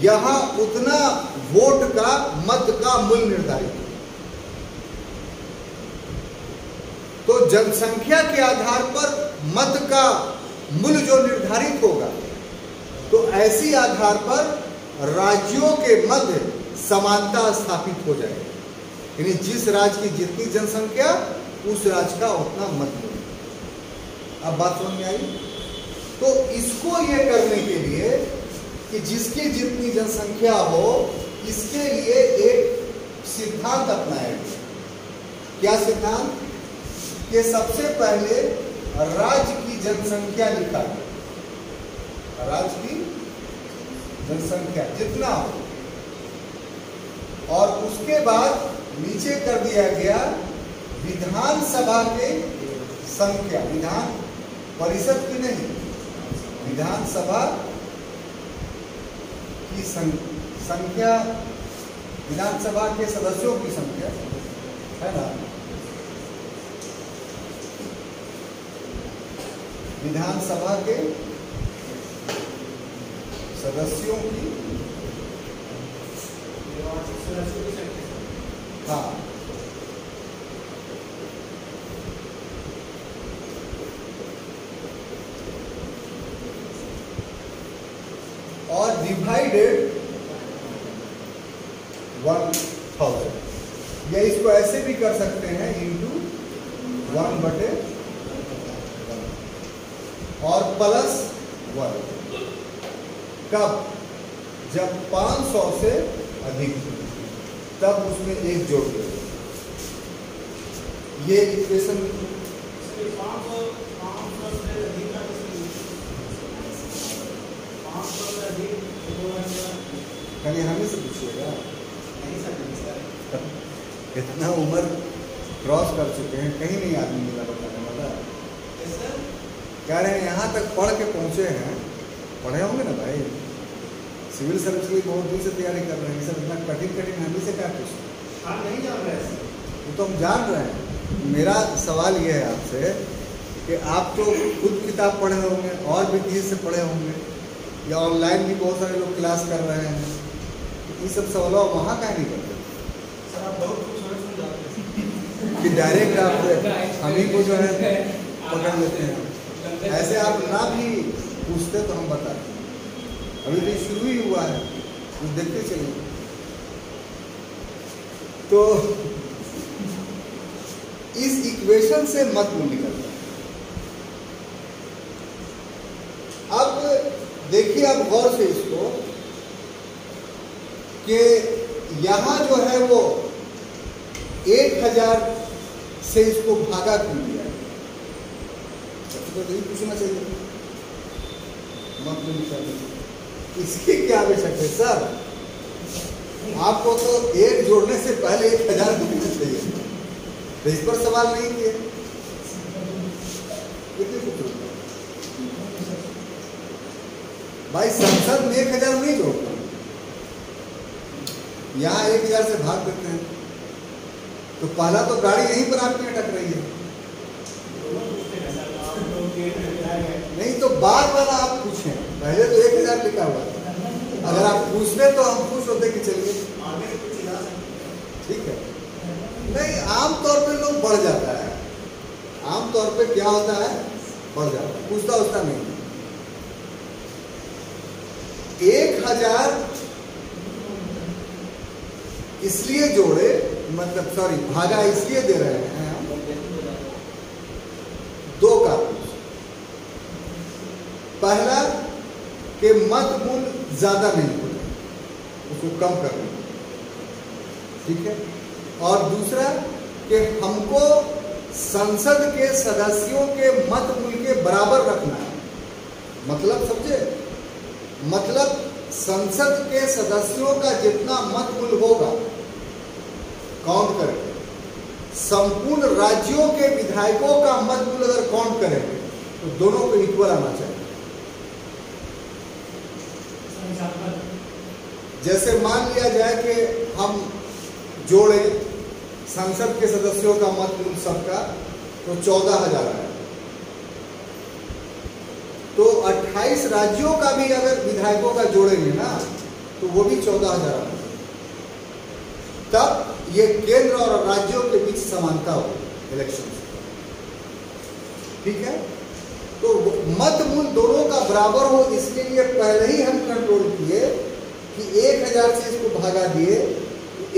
यहाँ उतना वोट का मत का मूल्य निर्धारित है। तो जनसंख्या के आधार पर मत का मूल्य जो निर्धारित होगा, तो ऐसी आधार पर राज्यों के मध्य समानता स्थापित हो जाएगी। यानी जिस राज्य की जितनी जनसंख्या उस राज्य का उतना मत मूल्य। अब बात समझ में आई? तो इसको ये करने के लिए कि जिसकी जितनी जनसंख्या हो, इसके लिए एक सिद्धांत अपनाया गया। क्या सिद्धांत? कि सबसे पहले राज्य की जनसंख्या लिखा गया, राज्य की जनसंख्या जितना हो, और उसके बाद नीचे कर दिया गया विधानसभा के संख्या, विधान परिषद की नहीं, विधानसभा की संख्या, विधानसभा के सदस्यों की संख्या है ना। विधानसभा के सदस्यों की, हाँ, और डिवाइडेड 1000, या इसको ऐसे भी कर सकते हैं इंटू 1/1 और प्लस 1। कब? जब 500 से अधिक, तब उसमें एक जोड़ दे। ये इक्वेशन कहीं हमें से पूछिएगा। इतना उम्र क्रॉस कर चुके हैं, कहीं नहीं आदमी मिला बताने वाला। कह रहे हैं यहाँ तक पढ़ के पहुँचे हैं, पढ़े होंगे ना भाई, सिविल सर्विस की बहुत दिन से तैयारी कर रहे हैं, सर इतना कठिन हमें से क्या पूछते? आप नहीं जान रहे हैं वो तो हम जान रहे हैं। मेरा सवाल ये है आपसे कि आप तो खुद किताब पढ़े होंगे और भी किसी से पढ़े होंगे, या ऑनलाइन भी बहुत सारे लोग क्लास कर रहे हैं, ये सब सवाल वहाँ का नहीं करते सर। आप बहुत कुछ समझ जाते हैं कि डायरेक्ट आप हम ही को जो है पकड़ लेते हैं। ऐसे आप ना भी पूछते तो हम बताते। अभी तो शुरू ही हुआ है, कुछ देखते चलिए। तो इस इक्वेशन से मत निकलता। अब देखिए, आप गौर से इसको कि यहां जो है वो 1000 से इसको भागा क्यों दिया है? तो यही पूछना चाहिए, मत निकलता। इसकी क्या आवश्यकता है सर? आपको तो एक जोड़ने से पहले 1000 दिखना चाहिए, तो इस पर सवाल नहीं किए। भाई संसद में 1000 नहीं जोड़ता, यहाँ 1000 से भाग देते हैं, तो पहला तो गाड़ी यहीं पर आपकी अटक रही है। नहीं तो बार बार आप पूछें, पहले तो 1000 लिखा हुआ था। अगर आप पूछने तो हम खुश होते कि चलिए ठीक है। नहीं, आमतौर पे लोग बढ़ जाता है, आमतौर पे क्या होता है, बढ़ जाता है, पूछता उसका नहीं। 1000 इसलिए जोड़े, मतलब सॉरी भागा इसलिए दे रहे हैं हम, दो कारण। पहला कि मत मूल ज्यादा नहीं होते, उसको कम करना, ठीक है। और दूसरा कि हमको संसद के सदस्यों के मत मूल के बराबर रखना है। मतलब समझे, मतलब संसद के सदस्यों का जितना मत मूल होगा काउंट करेंगे, संपूर्ण राज्यों के विधायकों का मत मूल अगर काउंट करेंगे तो दोनों को इक्वल आना चाहिए। जैसे मान लिया जाए कि हम जोड़े संसद के सदस्यों का मत मूल सबका, तो 14,000 आया, तो 28 राज्यों का भी अगर विधायकों का जोड़ेंगे ना तो वो भी 14,000 आया। तब ये केंद्र और राज्यों के बीच समानता हो इलेक्शन से, ठीक है। तो मत मूल दोनों का बराबर हो, इसके लिए पहले ही हम कंट्रोल किए कि 1000 से इसको भागा दिए।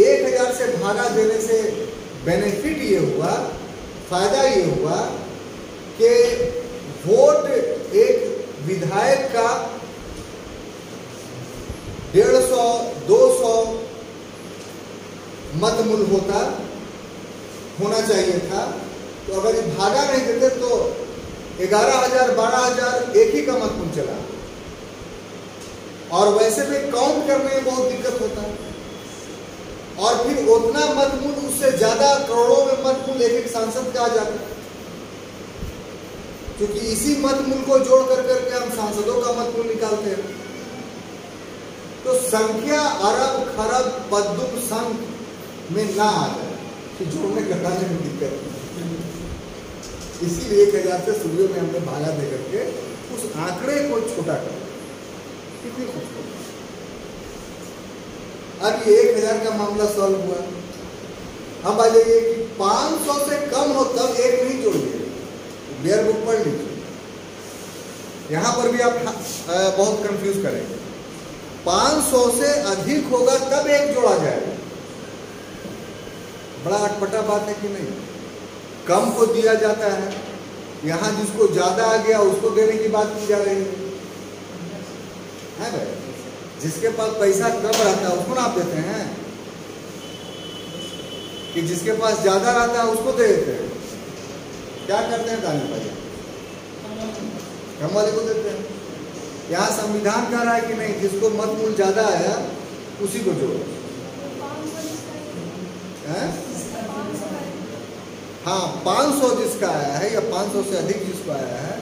1000 से भागा देने से बेनिफिट ये हुआ, फायदा ये हुआ कि वोट एक विधायक का 150, 200 मत मूल होना चाहिए था। तो अगर ये भागा नहीं देते तो 11,000, 12,000 एक ही का मत मूल चला, और वैसे भी काउंट करने में बहुत दिक्कत होता है। और फिर उतना मत मूल, उससे ज्यादा करोड़ों में मत मूल एक एक सांसद का आ जाता है, क्योंकि इसी मत मूल को जोड़ करके हम सांसदों का मत मूल निकालते हैं। तो संख्या अरब खरब पद्दुम संख में ना आ जाए कि जोड़ने लगाने में दिक्कत। इसीलिए 1000 से शुरू में हमने भागा दे करके उस आंकड़े को छोटा कर कितनी खूबसूरत। अब ये 1000 का मामला सॉल्व हुआ। अब आ जाइए कि 500 से कम हो तब एक नहीं जोड़िए, बेयर बुक पढ़ लीजिए। यहां पर भी आप बहुत कंफ्यूज करेंगे। 500 से अधिक होगा तब एक जोड़ा जाएगा। बड़ा अटपटा बात है कि नहीं। कम को दिया जाता है, यहां जिसको ज्यादा आ गया उसको देने की बात की जा रही है भाई। जिसके पास पैसा कम रहता है उसको ना आप देते हैं, कि जिसके पास ज्यादा रहता है उसको दे देते हैं। क्या करते हैं दानी भाई? कम वाले को देते हैं। यहाँ संविधान कह रहा है कि नहीं, जिसको मत मूल ज्यादा आया उसी को जोड़ो। हाँ, 500 जिसका आया है या 500 से अधिक जिसको आया है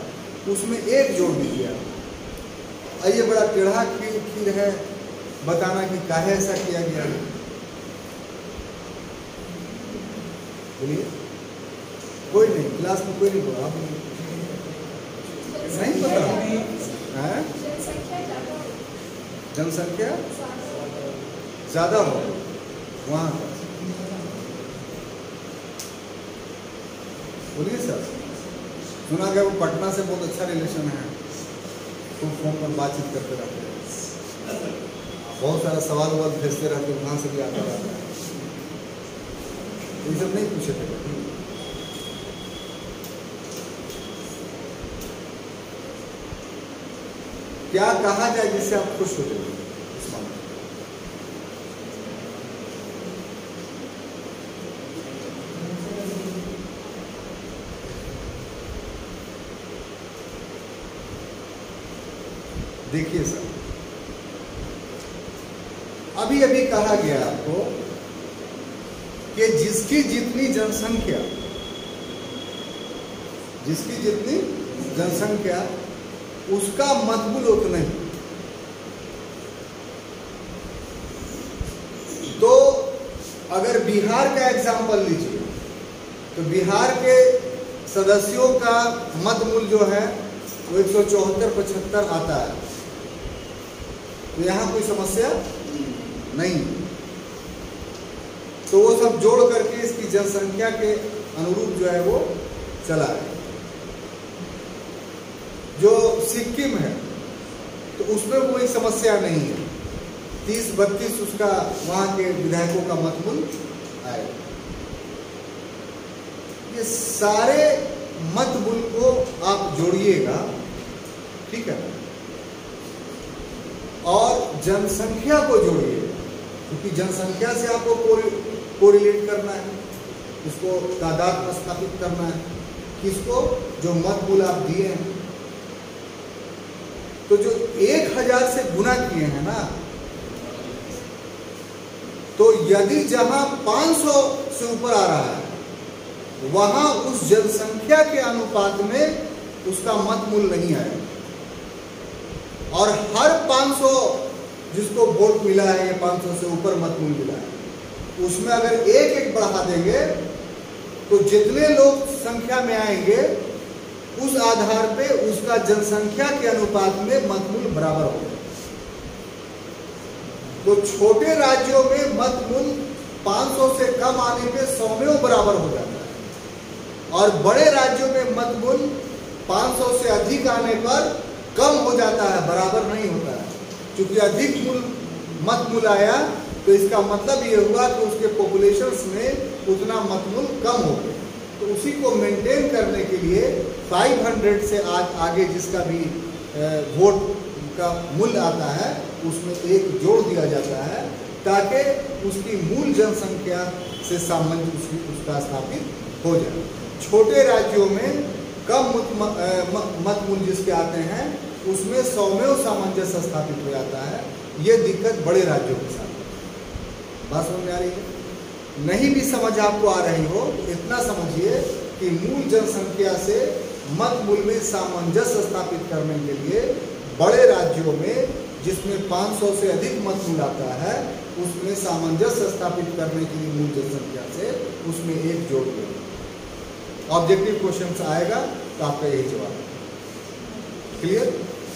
उसमें एक जोड़ दीजिए। ये बड़ा टेढ़ा खीर है बताना कि काहे ऐसा किया गया है। बोलिए, कोई नहीं, क्लास में कोई नहीं बोला, आप नहीं पता है? जनसंख्या ज्यादा हो वहां। बोलिए सर, सुना गया वो पटना से बहुत अच्छा रिलेशन है, खूब फोन पर बातचीत करते रहते हैं, बहुत सारा सवाल ववाल भेजते रहते हैं, वहाँ से भी आता रहता है। ये सब नहीं पूछे थे कभी। क्या कहा जाए जिससे आप खुश हो जाए इस मामले में? देखिए सर, अभी अभी कहा गया आपको कि जिसकी जितनी जनसंख्या उसका मतबुल उतना ही। तो अगर बिहार का एग्जाम्पल लीजिए तो बिहार के सदस्यों का मतमूल जो है वो 174-75 आता है। तो यहाँ कोई समस्या नहीं। तो वो सब जोड़ करके इसकी जनसंख्या के अनुरूप जो है वो चला है। जो सिक्किम है तो उसमें कोई समस्या नहीं है, 30-32 उसका वहां के विधायकों का मतमूल आएगा। ये सारे मतमूल को आप जोड़िएगा, ठीक है, और जनसंख्या को जोड़िएगा, क्योंकि जनसंख्या से आपको कोरिलेट करना है, इसको तादाद में स्थापित करना है। किसको? जो मतमूल आप दिए हैं। तो जो 1000 से गुना किए हैं ना, तो यदि जहां 500 से ऊपर आ रहा है वहां उस जनसंख्या के अनुपात में उसका मतमूल नहीं आएगा। और हर 500 जिसको वोट मिला है या 500 से ऊपर मतमूल मिला है, उसमें अगर एक बढ़ा देंगे तो जितने लोग संख्या में आएंगे उस आधार पे उसका जनसंख्या के अनुपात में मतमूल बराबर होगा। तो छोटे राज्यों में मतमूल 500 से कम आने पे 100 में बराबर हो जाता है, और बड़े राज्यों में मतमूल 500 से अधिक आने पर कम हो जाता है, बराबर नहीं होता है। क्योंकि अधिक मतमूल आया तो इसका मतलब ये हुआ कि उसके पॉपुलेशंस में उतना मतमूल कम हो गया। तो उसी को मेंटेन करने के लिए 500 से आगे जिसका भी वोट का मूल्य आता है उसमें एक जोड़ दिया जाता है, ताकि उसकी मूल जनसंख्या से सामंजस्य उसका स्थापित हो जाए। छोटे राज्यों में कम मतमूल जिसके आते हैं उसमें 100 में सामंजस्य स्थापित हो जाता है। ये दिक्कत बड़े राज्यों के साथ। बात समझ में आ रही है? नहीं भी समझ आपको आ रही हो तो इतना समझिए कि मूल जनसंख्या से मतमूल में सामंजस्य स्थापित करने के लिए बड़े राज्यों में जिसमें 500 से अधिक मतमूल आता है उसमें सामंजस्य स्थापित करने के लिए मूल जनसंख्या से उसमें एक जोड़ दिया। ऑब्जेक्टिव क्वेश्चन आएगा तो आपका यही जवाब है। क्लियर?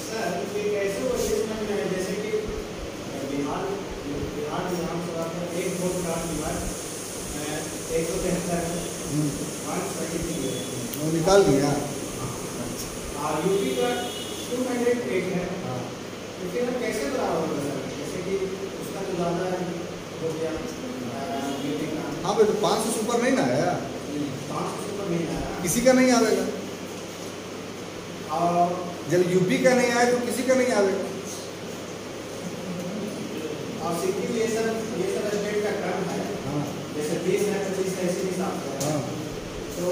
सर एक ऐसे पोजीशन में है जैसे कि बिहार विधानसभा में एक वोट का डिमांड 173 है, 533 है, वो निकाल दिया। और यूपी का 208 है। तो फिर हम कैसे बराबर होगा सर? जैसे कि उसका तो ज़्यादा हो गया यूपी का। हाँ भाई, तो 500 से ऊपर नहीं ना आया, 500 से ऊपर नहीं आया। किसी का नहीं आवेगा। और जब यूपी का नहीं आए तो किसी का नहीं आवेगा। सिक्किम ये सब स्टेट का टर्म है। हाँ जैसे 20 है 25 है इसी हिसाब से है। हाँ, तो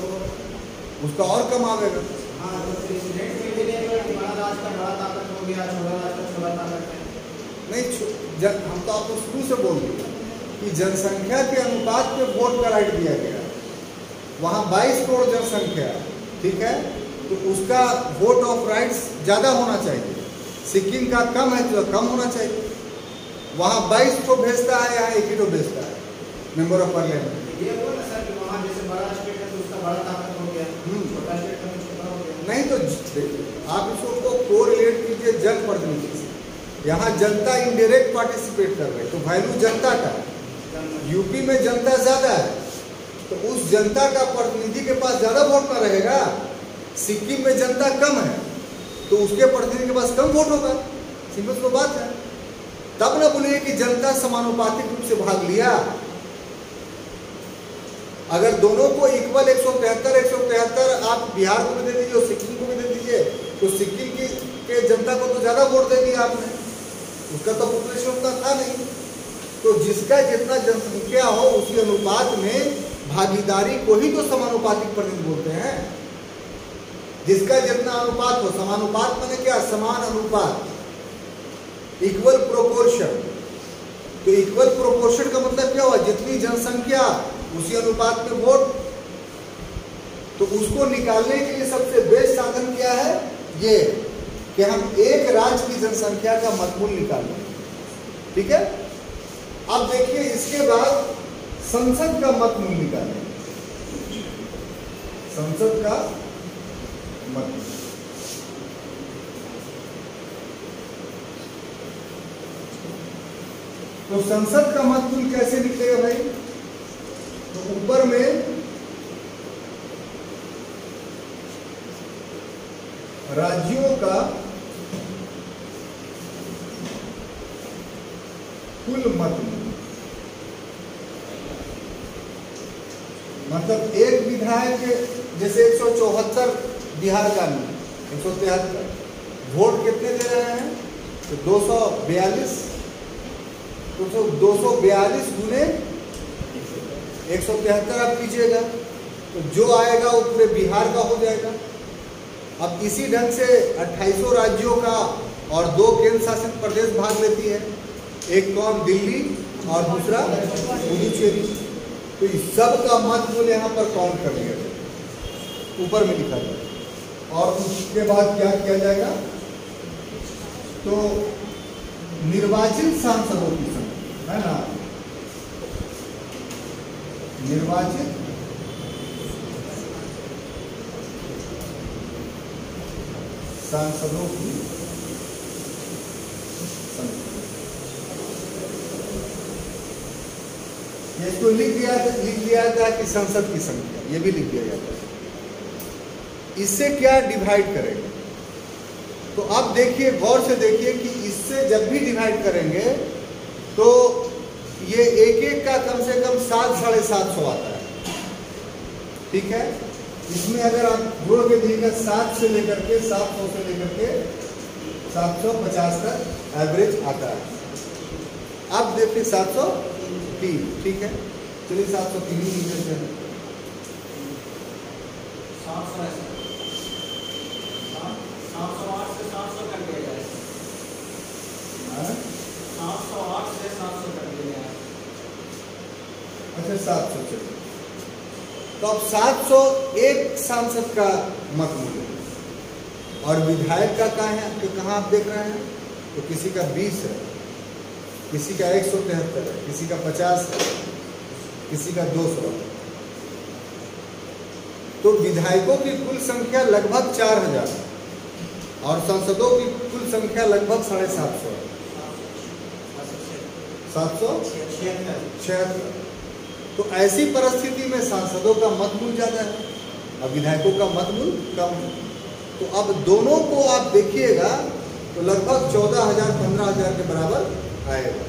उसका और कम आवेगा। हाँ, तो प्रेसिडेंट के लिए बड़ा राज का बड़ा ताकत हो गया, छोटा राज का छोटा ताकत है। नहीं, हम तो आपको शुरू से बोल दिया कि जनसंख्या के अनुपात पे वोट का राइट दिया गया। वहाँ 22 करोड़ जनसंख्या, ठीक है, तो उसका वोट ऑफ राइट्स ज़्यादा होना चाहिए। सिक्किम का कम है तो कम होना चाहिए। वहाँ 22 को भेजता है, यहाँ 1 ही तो भेजता है मेंबर ऑफ पार्लियामेंट। ये बोला सर कि वहाँ जैसे बड़ा स्टेट है तो उसका बड़ा ताकत हो गया, छोटा स्टेट है तो छोटा हो गया। नहीं तो आप इसको कोरिलेट कीजिए जनप्रतिनिधि से। यहाँ जनता इनडायरेक्ट पार्टिसिपेट कर रही है तो वैल्यू जनता का। यूपी में जनता ज़्यादा है तो उस जनता का प्रतिनिधि के पास ज़्यादा वोट ना रहेगा। सिक्किम में जनता कम है तो उसके प्रतिनिधि के पास कम वोट होगा। सिंपल सी बात है। तब ना बोलिए कि जनता समानुपातिक रूप से भाग लिया। अगर दोनों को इक्वल 173 आप बिहार को भी दे दीजिए और सिक्किम को भी दे दीजिए तो सिक्किम के जनता को तो ज़्यादा वोट दे दिया आपने, उसका तो पॉपुलेशन उतना था नहीं। तो जिसका जितना जनसंख्या हो उसी अनुपात में भागीदारी को ही तो समानुपातिक प्रतिनिधि बोलते हैं। जिसका जितना अनुपात हो, समानुपात माने क्या? समान अनुपात, इक्वल प्रोपोर्शन। तो इक्वल प्रोपोर्शन का मतलब क्या हुआ? जितनी जनसंख्या उसी अनुपात में वोट। तो उसको निकालने के लिए सबसे बेस्ट साधन क्या है? ये कि हम एक राज्य की जनसंख्या का मतमूल निकालें। ठीक है। अब देखिए इसके बाद संसद का मतमूल निकालें। संसद का मतमूल तो संसद का मतमूल कैसे निकलेगा भाई? तो ऊपर में राज्यों का कुल मतमूल, मतलब एक विधायक जैसे 174 बिहार का नहीं, 173 वोट कितने दे रहे हैं? तो 242, तो 242 गुने 173 आप कीजिएगा तो जो आएगा वो पूरे बिहार का हो जाएगा। अब इसी ढंग से 2800 राज्यों का और 2 केंद्र शासित प्रदेश भाग लेती है, एक कौन? दिल्ली और दूसरा पुडुचेरी। तो इस सब का मतमूल यहाँ पर काउंट कर लिया जाए, ऊपर में लिखा जाए। और उसके बाद क्या किया जाएगा? तो निर्वाचित सांसदों की संख्या है ना, निर्वाचित सांसदों की संख्या, इसको लिख दिया जाता है कि संसद की संख्या, ये भी लिख दिया जाता है। इससे क्या डिवाइड करेंगे? तो अब देखिए, गौर से देखिए कि इससे जब भी डिवाइड करेंगे तो ये एक एक का कम से कम 700-750 आता है। ठीक है। इसमें अगर आप जोड़ के देखिएगा 7 से लेकर के 700 से लेकर के 750 तक एवरेज आता है। अब देखिए 703, ठीक है, चलिए 703 ही लिख देते हैं। 708 से 700 कर दिया जाए। 708 से 700 कर दिया जाए। अच्छा 700, चलिए। तो अब 701 सांसद का मतमूल है और विधायक का कहाँ आप देख रहे हैं? तो किसी का 20 है, किसी का 173 है, किसी का 50 है, किसी का 200 है। तो तो विधायकों की कुल संख्या लगभग 4000 और सांसदों की कुल संख्या लगभग 750 776। तो ऐसी परिस्थिति में सांसदों का मत मूल्य ज़्यादा है और विधायकों का मत मूल्य कम है। तो अब दोनों को आप देखिएगा तो लगभग 14,000 15,000 के बराबर आएगा।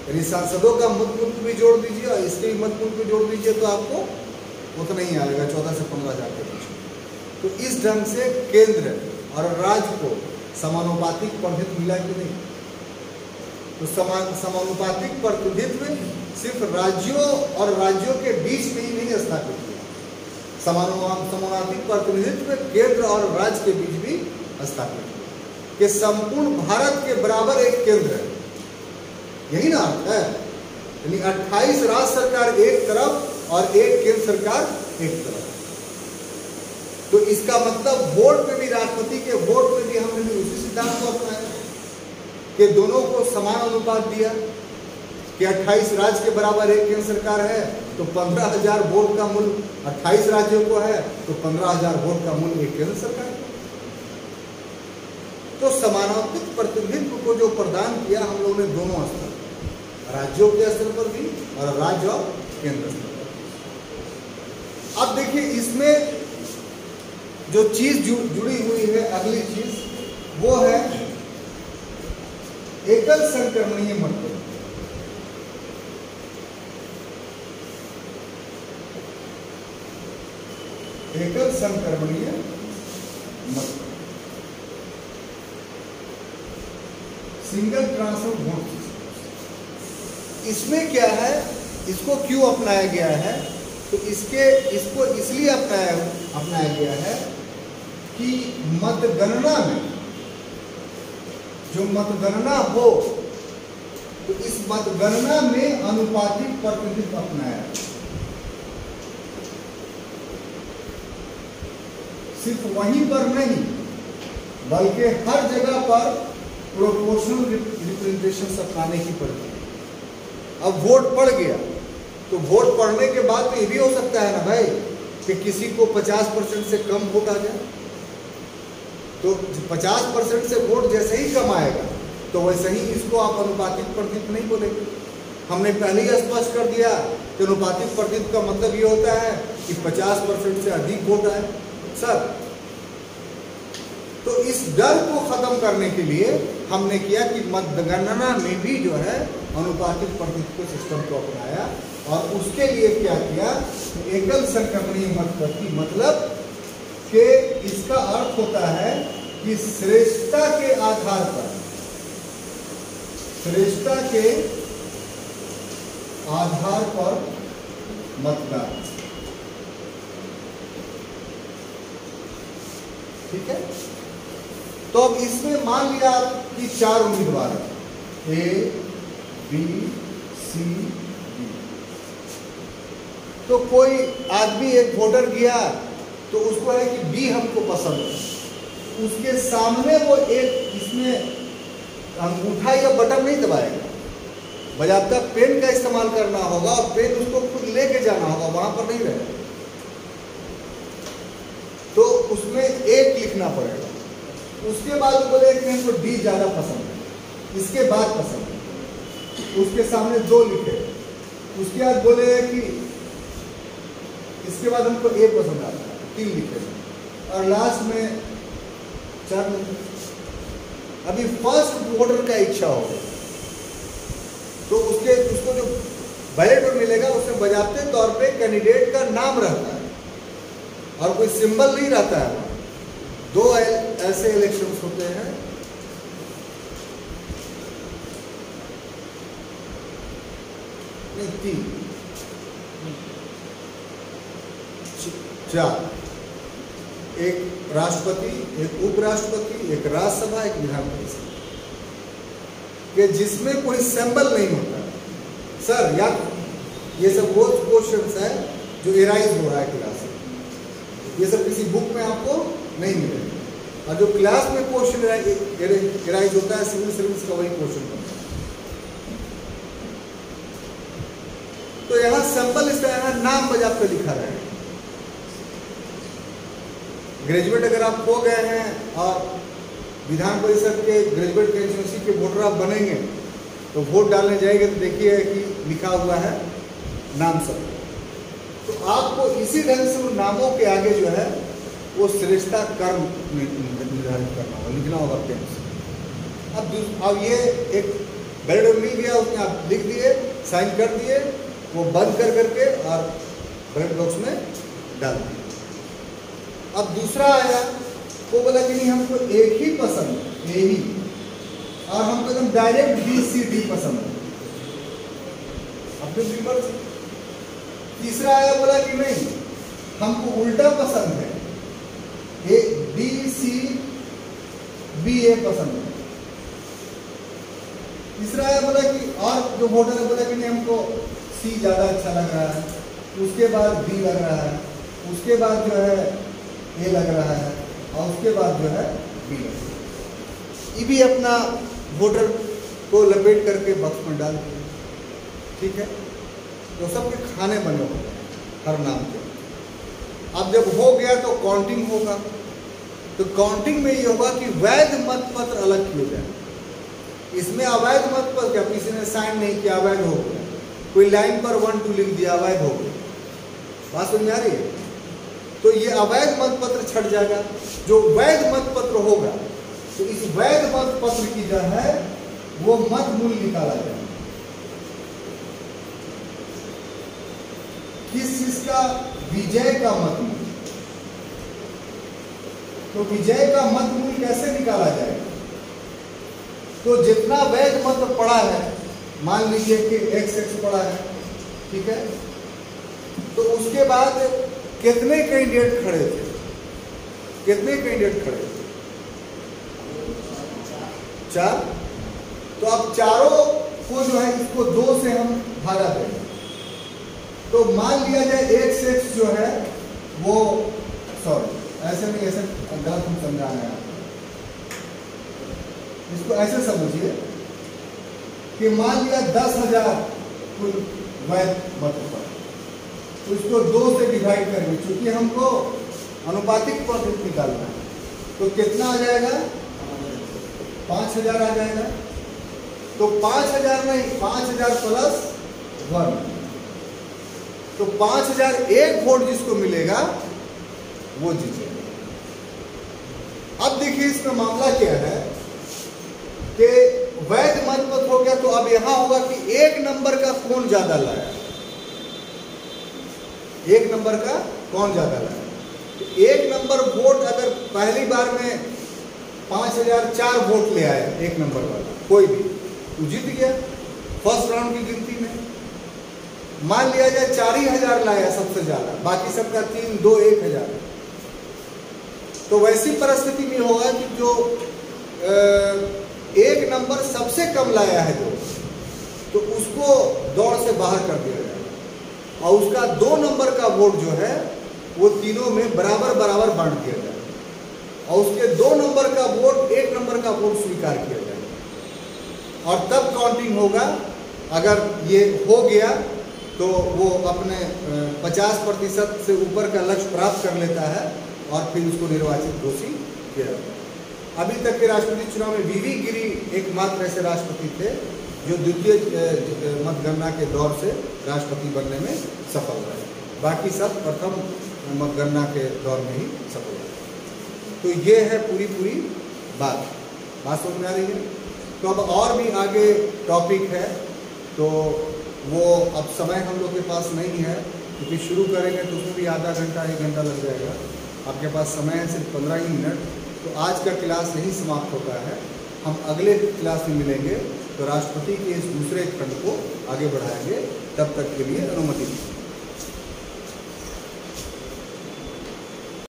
यानी सांसदों का मत मूल्य भी जोड़ दीजिए और इसके भी मत मूल्य भी जोड़ दीजिए तो आपको उतना ही आएगा 14 से 15,000 के बीच। तो इस ढंग से केंद्र और राज्य को समानुपातिक प्रतिनिधित्व मिला कि नहीं? तो समानुपातिक प्रतिनिधित्व सिर्फ राज्यों और राज्यों के बीच में ही नहीं स्थापित किया, समानुपातिक प्रतिनिधित्व केंद्र और राज्य के बीच भी स्थापित किया कि संपूर्ण भारत के बराबर एक केंद्र है। यही ना अर्थ है। यानी 28 राज्य सरकार एक तरफ और एक केंद्र सरकार एक तरफ। तो इसका मतलब वोट में भी, राष्ट्रपति के वोट में भी हमने भी उसी सिद्धांत को अपनाया कि दोनों को समान अनुपात दिया कि 28 राज्य के बराबर एक केंद्र सरकार है तो 15,000 वोट का मूल्य 28 राज्यों को है तो 15,000 वोट का मूल्य एक केंद्र सरकार को। तो समानुपातिक प्रतिनिधित्व को जो प्रदान किया हम लोगों ने दोनों स्तर, राज्यों के स्तर पर भी और राज्य और केंद्र स्तर पर। अब देखिए इसमें जो चीज जुड़ी हुई है, अगली चीज वो है एकल संक्रमणीय मतदान। एकल संक्रमणीय मतदान, सिंगल ट्रांसफर वोट। इसमें क्या है, इसको क्यों अपनाया गया है? तो इसको इसलिए अपनाया गया है कि मतगणना में, जो मतगणना हो तो इस मतगणना में अनुपातिक प्रतिनिधित्व अपनाया। सिर्फ वहीं पर नहीं बल्कि हर जगह पर प्रोपोर्शनल रिप्रेजेंटेशन अपनाने की पड़ती है। अब वोट पड़ गया तो वोट पड़ने के बाद तो ये भी हो सकता है ना भाई कि किसी को 50% से कम वोट आ जाए। तो 50% से वोट जैसे ही कम आएगा तो वैसे ही इसको आप अनुपातिक प्रतिनिधित्व नहीं बोलेंगे। हमने पहले ही स्पष्ट कर दिया कि अनुपातिक प्रतिनिधित्व का मतलब ये होता है कि 50% से अधिक वोट आए सर। तो इस डर को खत्म करने के लिए हमने किया कि मतगणना में भी जो है अनुपातिक प्रतिनिधित्व सिस्टम को अपनाया और उसके लिए क्या किया, एकल संक्रमणीय मतदान। मतलब कि इसका अर्थ होता है कि श्रेष्ठता के आधार पर, श्रेष्ठता के आधार पर मतदान। ठीक है। तो अब इसमें मान लिया कि 4 उम्मीदवार हैं, ए बी सी डी। तो कोई आदमी एक वोटर गया तो उसको है कि बी हमको पसंद है, उसके सामने वो एक इसमें अंगूठा या बटन नहीं दबाएगा, बजाबता पेन का इस्तेमाल करना होगा और पेन उसको खुद लेके जाना होगा, वहां पर नहीं रहेगा। तो उसमें एक लिखना पड़ेगा। उसके बाद वो बोले कि हमको डी ज़्यादा पसंद है, इसके बाद पसंद है, उसके सामने 2 लिखे। उसके बाद बोले कि इसके बाद हमको ए पसंद आता है, 3 लिखे और लास्ट में 4 लिखे। अभी फर्स्ट वोटर का इच्छा हो तो उसको जो बैलेट में मिलेगा उसमें बजाते तौर पे कैंडिडेट का नाम रहता है और कोई सिंबल नहीं रहता है। 2 ऐसे इलेक्शंस होते हैं, नहीं 3 4, एक राष्ट्रपति, एक उपराष्ट्रपति, एक राज्यसभा, एक विधान परिषद, कि जिसमें कोई सिंबल नहीं होता। सर या ये सब वो क्वेश्चंस है जो एराइज हो रहा है क्लास में, ये सब किसी बुक में आपको नहीं मिलेगा। और जो क्लास में क्वेश्चन एराइज होता है सिविल सर्विस का, वही क्वेश्चन बनता है। तो यहाँ सिंबल इस तरह नाम बजाते लिखा रहेगा। ग्रेजुएट अगर आप हो गए हैं और विधान परिषद के ग्रेजुएट कंस्टिट्यूंसी के वोटर आप बनेंगे तो वोट डालने जाएंगे तो देखिए कि लिखा हुआ है नाम सब। तो आपको इसी ढंग से उन नामों के आगे जो है वो श्रेष्ठता कर्म निर्धारित करना होगा, लिखना होगा पेन से। अब ये एक बैलेट मिल गया, उसमें आप लिख दिए, साइन कर दिए, वो बंद कर करके और बैलेट बॉक्स में डाल दिए। अब दूसरा आया, वो बोला कि नहीं हमको एक ही पसंद है, यही, और हमको एकदम डायरेक्ट BCD पसंद है, अपने विमर्श। तीसरा आया, बोला कि नहीं हमको उल्टा पसंद है, BCBA पसंद है। तीसरा आया, बोला कि और जो वोटर है बोला कि नहीं हमको C ज़्यादा अच्छा लग रहा है, उसके बाद B लग रहा है, उसके बाद जो है A लग रहा है, और उसके बाद जो है B लग रहा है। ये भी अपना वोटर को लपेट करके बॉक्स में डाल दिया, ठीक है। तो सबके खाने बने होते हैं हर नाम के। अब जब हो गया तो काउंटिंग होगा, तो काउंटिंग में ये होगा कि वैध मत पत्र अलग किए जाए। इसमें अवैध मत पत्र क्या, किसी ने साइन नहीं किया, अवैध हो गया, कोई लाइन पर 1 2 लिख दिया, अवैध हो गया। बात समझ आ रही है? तो ये अवैध मत पत्र छट जाएगा। जो वैध मत पत्र होगा तो इस वैध मत पत्र की जो है वो मत मूल्य निकाला जाएगा। किस चीज का? विजय का मत मूल्य। तो विजय का मत मूल्य कैसे निकाला जाएगा? तो जितना वैध मत पड़ा है, मान लीजिए कि XX पड़ा है, ठीक है, तो उसके बाद कितने कैंडिडेट खड़े थे? कितने कैंडिडेट खड़े थे? 4। तो अब चारों को जो है इसको 2 से हम भागा देंगे। तो मान लिया जाए XX जो है वो, सॉरी ऐसे नहीं, ऐसे गलत हम समझा रहे हैं, इसको ऐसे समझिए कि मान लिया 10,000 कुल वैध मत पड़ा, तो इसको 2 से डिवाइड करेंगे, क्योंकि हमको अनुपातिक पद्धति निकालना है। तो कितना आ जाएगा? 5,000 आ जाएगा। तो 5,000 नहीं, 5,000 प्लस 1, तो 5,001 वोट जिसको मिलेगा वो जीतेगा। अब देखिए इसमें मामला क्या है कि वैध मत पत्र हो गया, तो अब यहां होगा कि 1 नंबर का कौन ज्यादा लाया, 1 नंबर का कौन ज्यादा लाया। तो 1 नंबर वोट अगर पहली बार में 5,004 वोट ले आया 1 नंबर वाला कोई भी, तो जीत गया फर्स्ट राउंड की गिनती में। मान लिया जाए 4,000 लाया सबसे ज्यादा, बाकी सबका 3 2 1,000, तो वैसी परिस्थिति में होगा कि जो 1 नंबर सबसे कम लाया है जो, तो उसको दौड़ से बाहर कर दिया जाएगा, और उसका 2 नंबर का वोट जो है वो तीनों में बराबर बराबर बांट दिया जाएगा, और उसके 2 नंबर का वोट 1 नंबर का वोट स्वीकार किया जाएगा, और तब काउंटिंग होगा। अगर ये हो गया तो वो अपने 50% से ऊपर का लक्ष्य प्राप्त कर लेता है, और फिर उसको निर्वाचित घोषित किया जाता है। अभी तक के राष्ट्रपति चुनाव में VV गिरी एकमात्र ऐसे राष्ट्रपति थे जो द्वितीय मतगणना के दौर से राष्ट्रपति बनने में सफल रहे, बाकी सब प्रथम मतगणना के दौर में ही सफल रहे। तो ये है पूरी बात समझ में आ रही है? तो अब और भी आगे टॉपिक है, तो वो अब समय हम लोग के पास नहीं है, क्योंकि शुरू करेंगे तो उसमें भी आधा घंटा 1 घंटा लग जाएगा। आपके पास समय है सिर्फ 15 ही मिनट। तो आज का क्लास यही समाप्त होता है। हम अगले क्लास में मिलेंगे, तो राष्ट्रपति के इस दूसरे खंड को आगे बढ़ाएंगे। तब तक के लिए अनुमति दीजिए।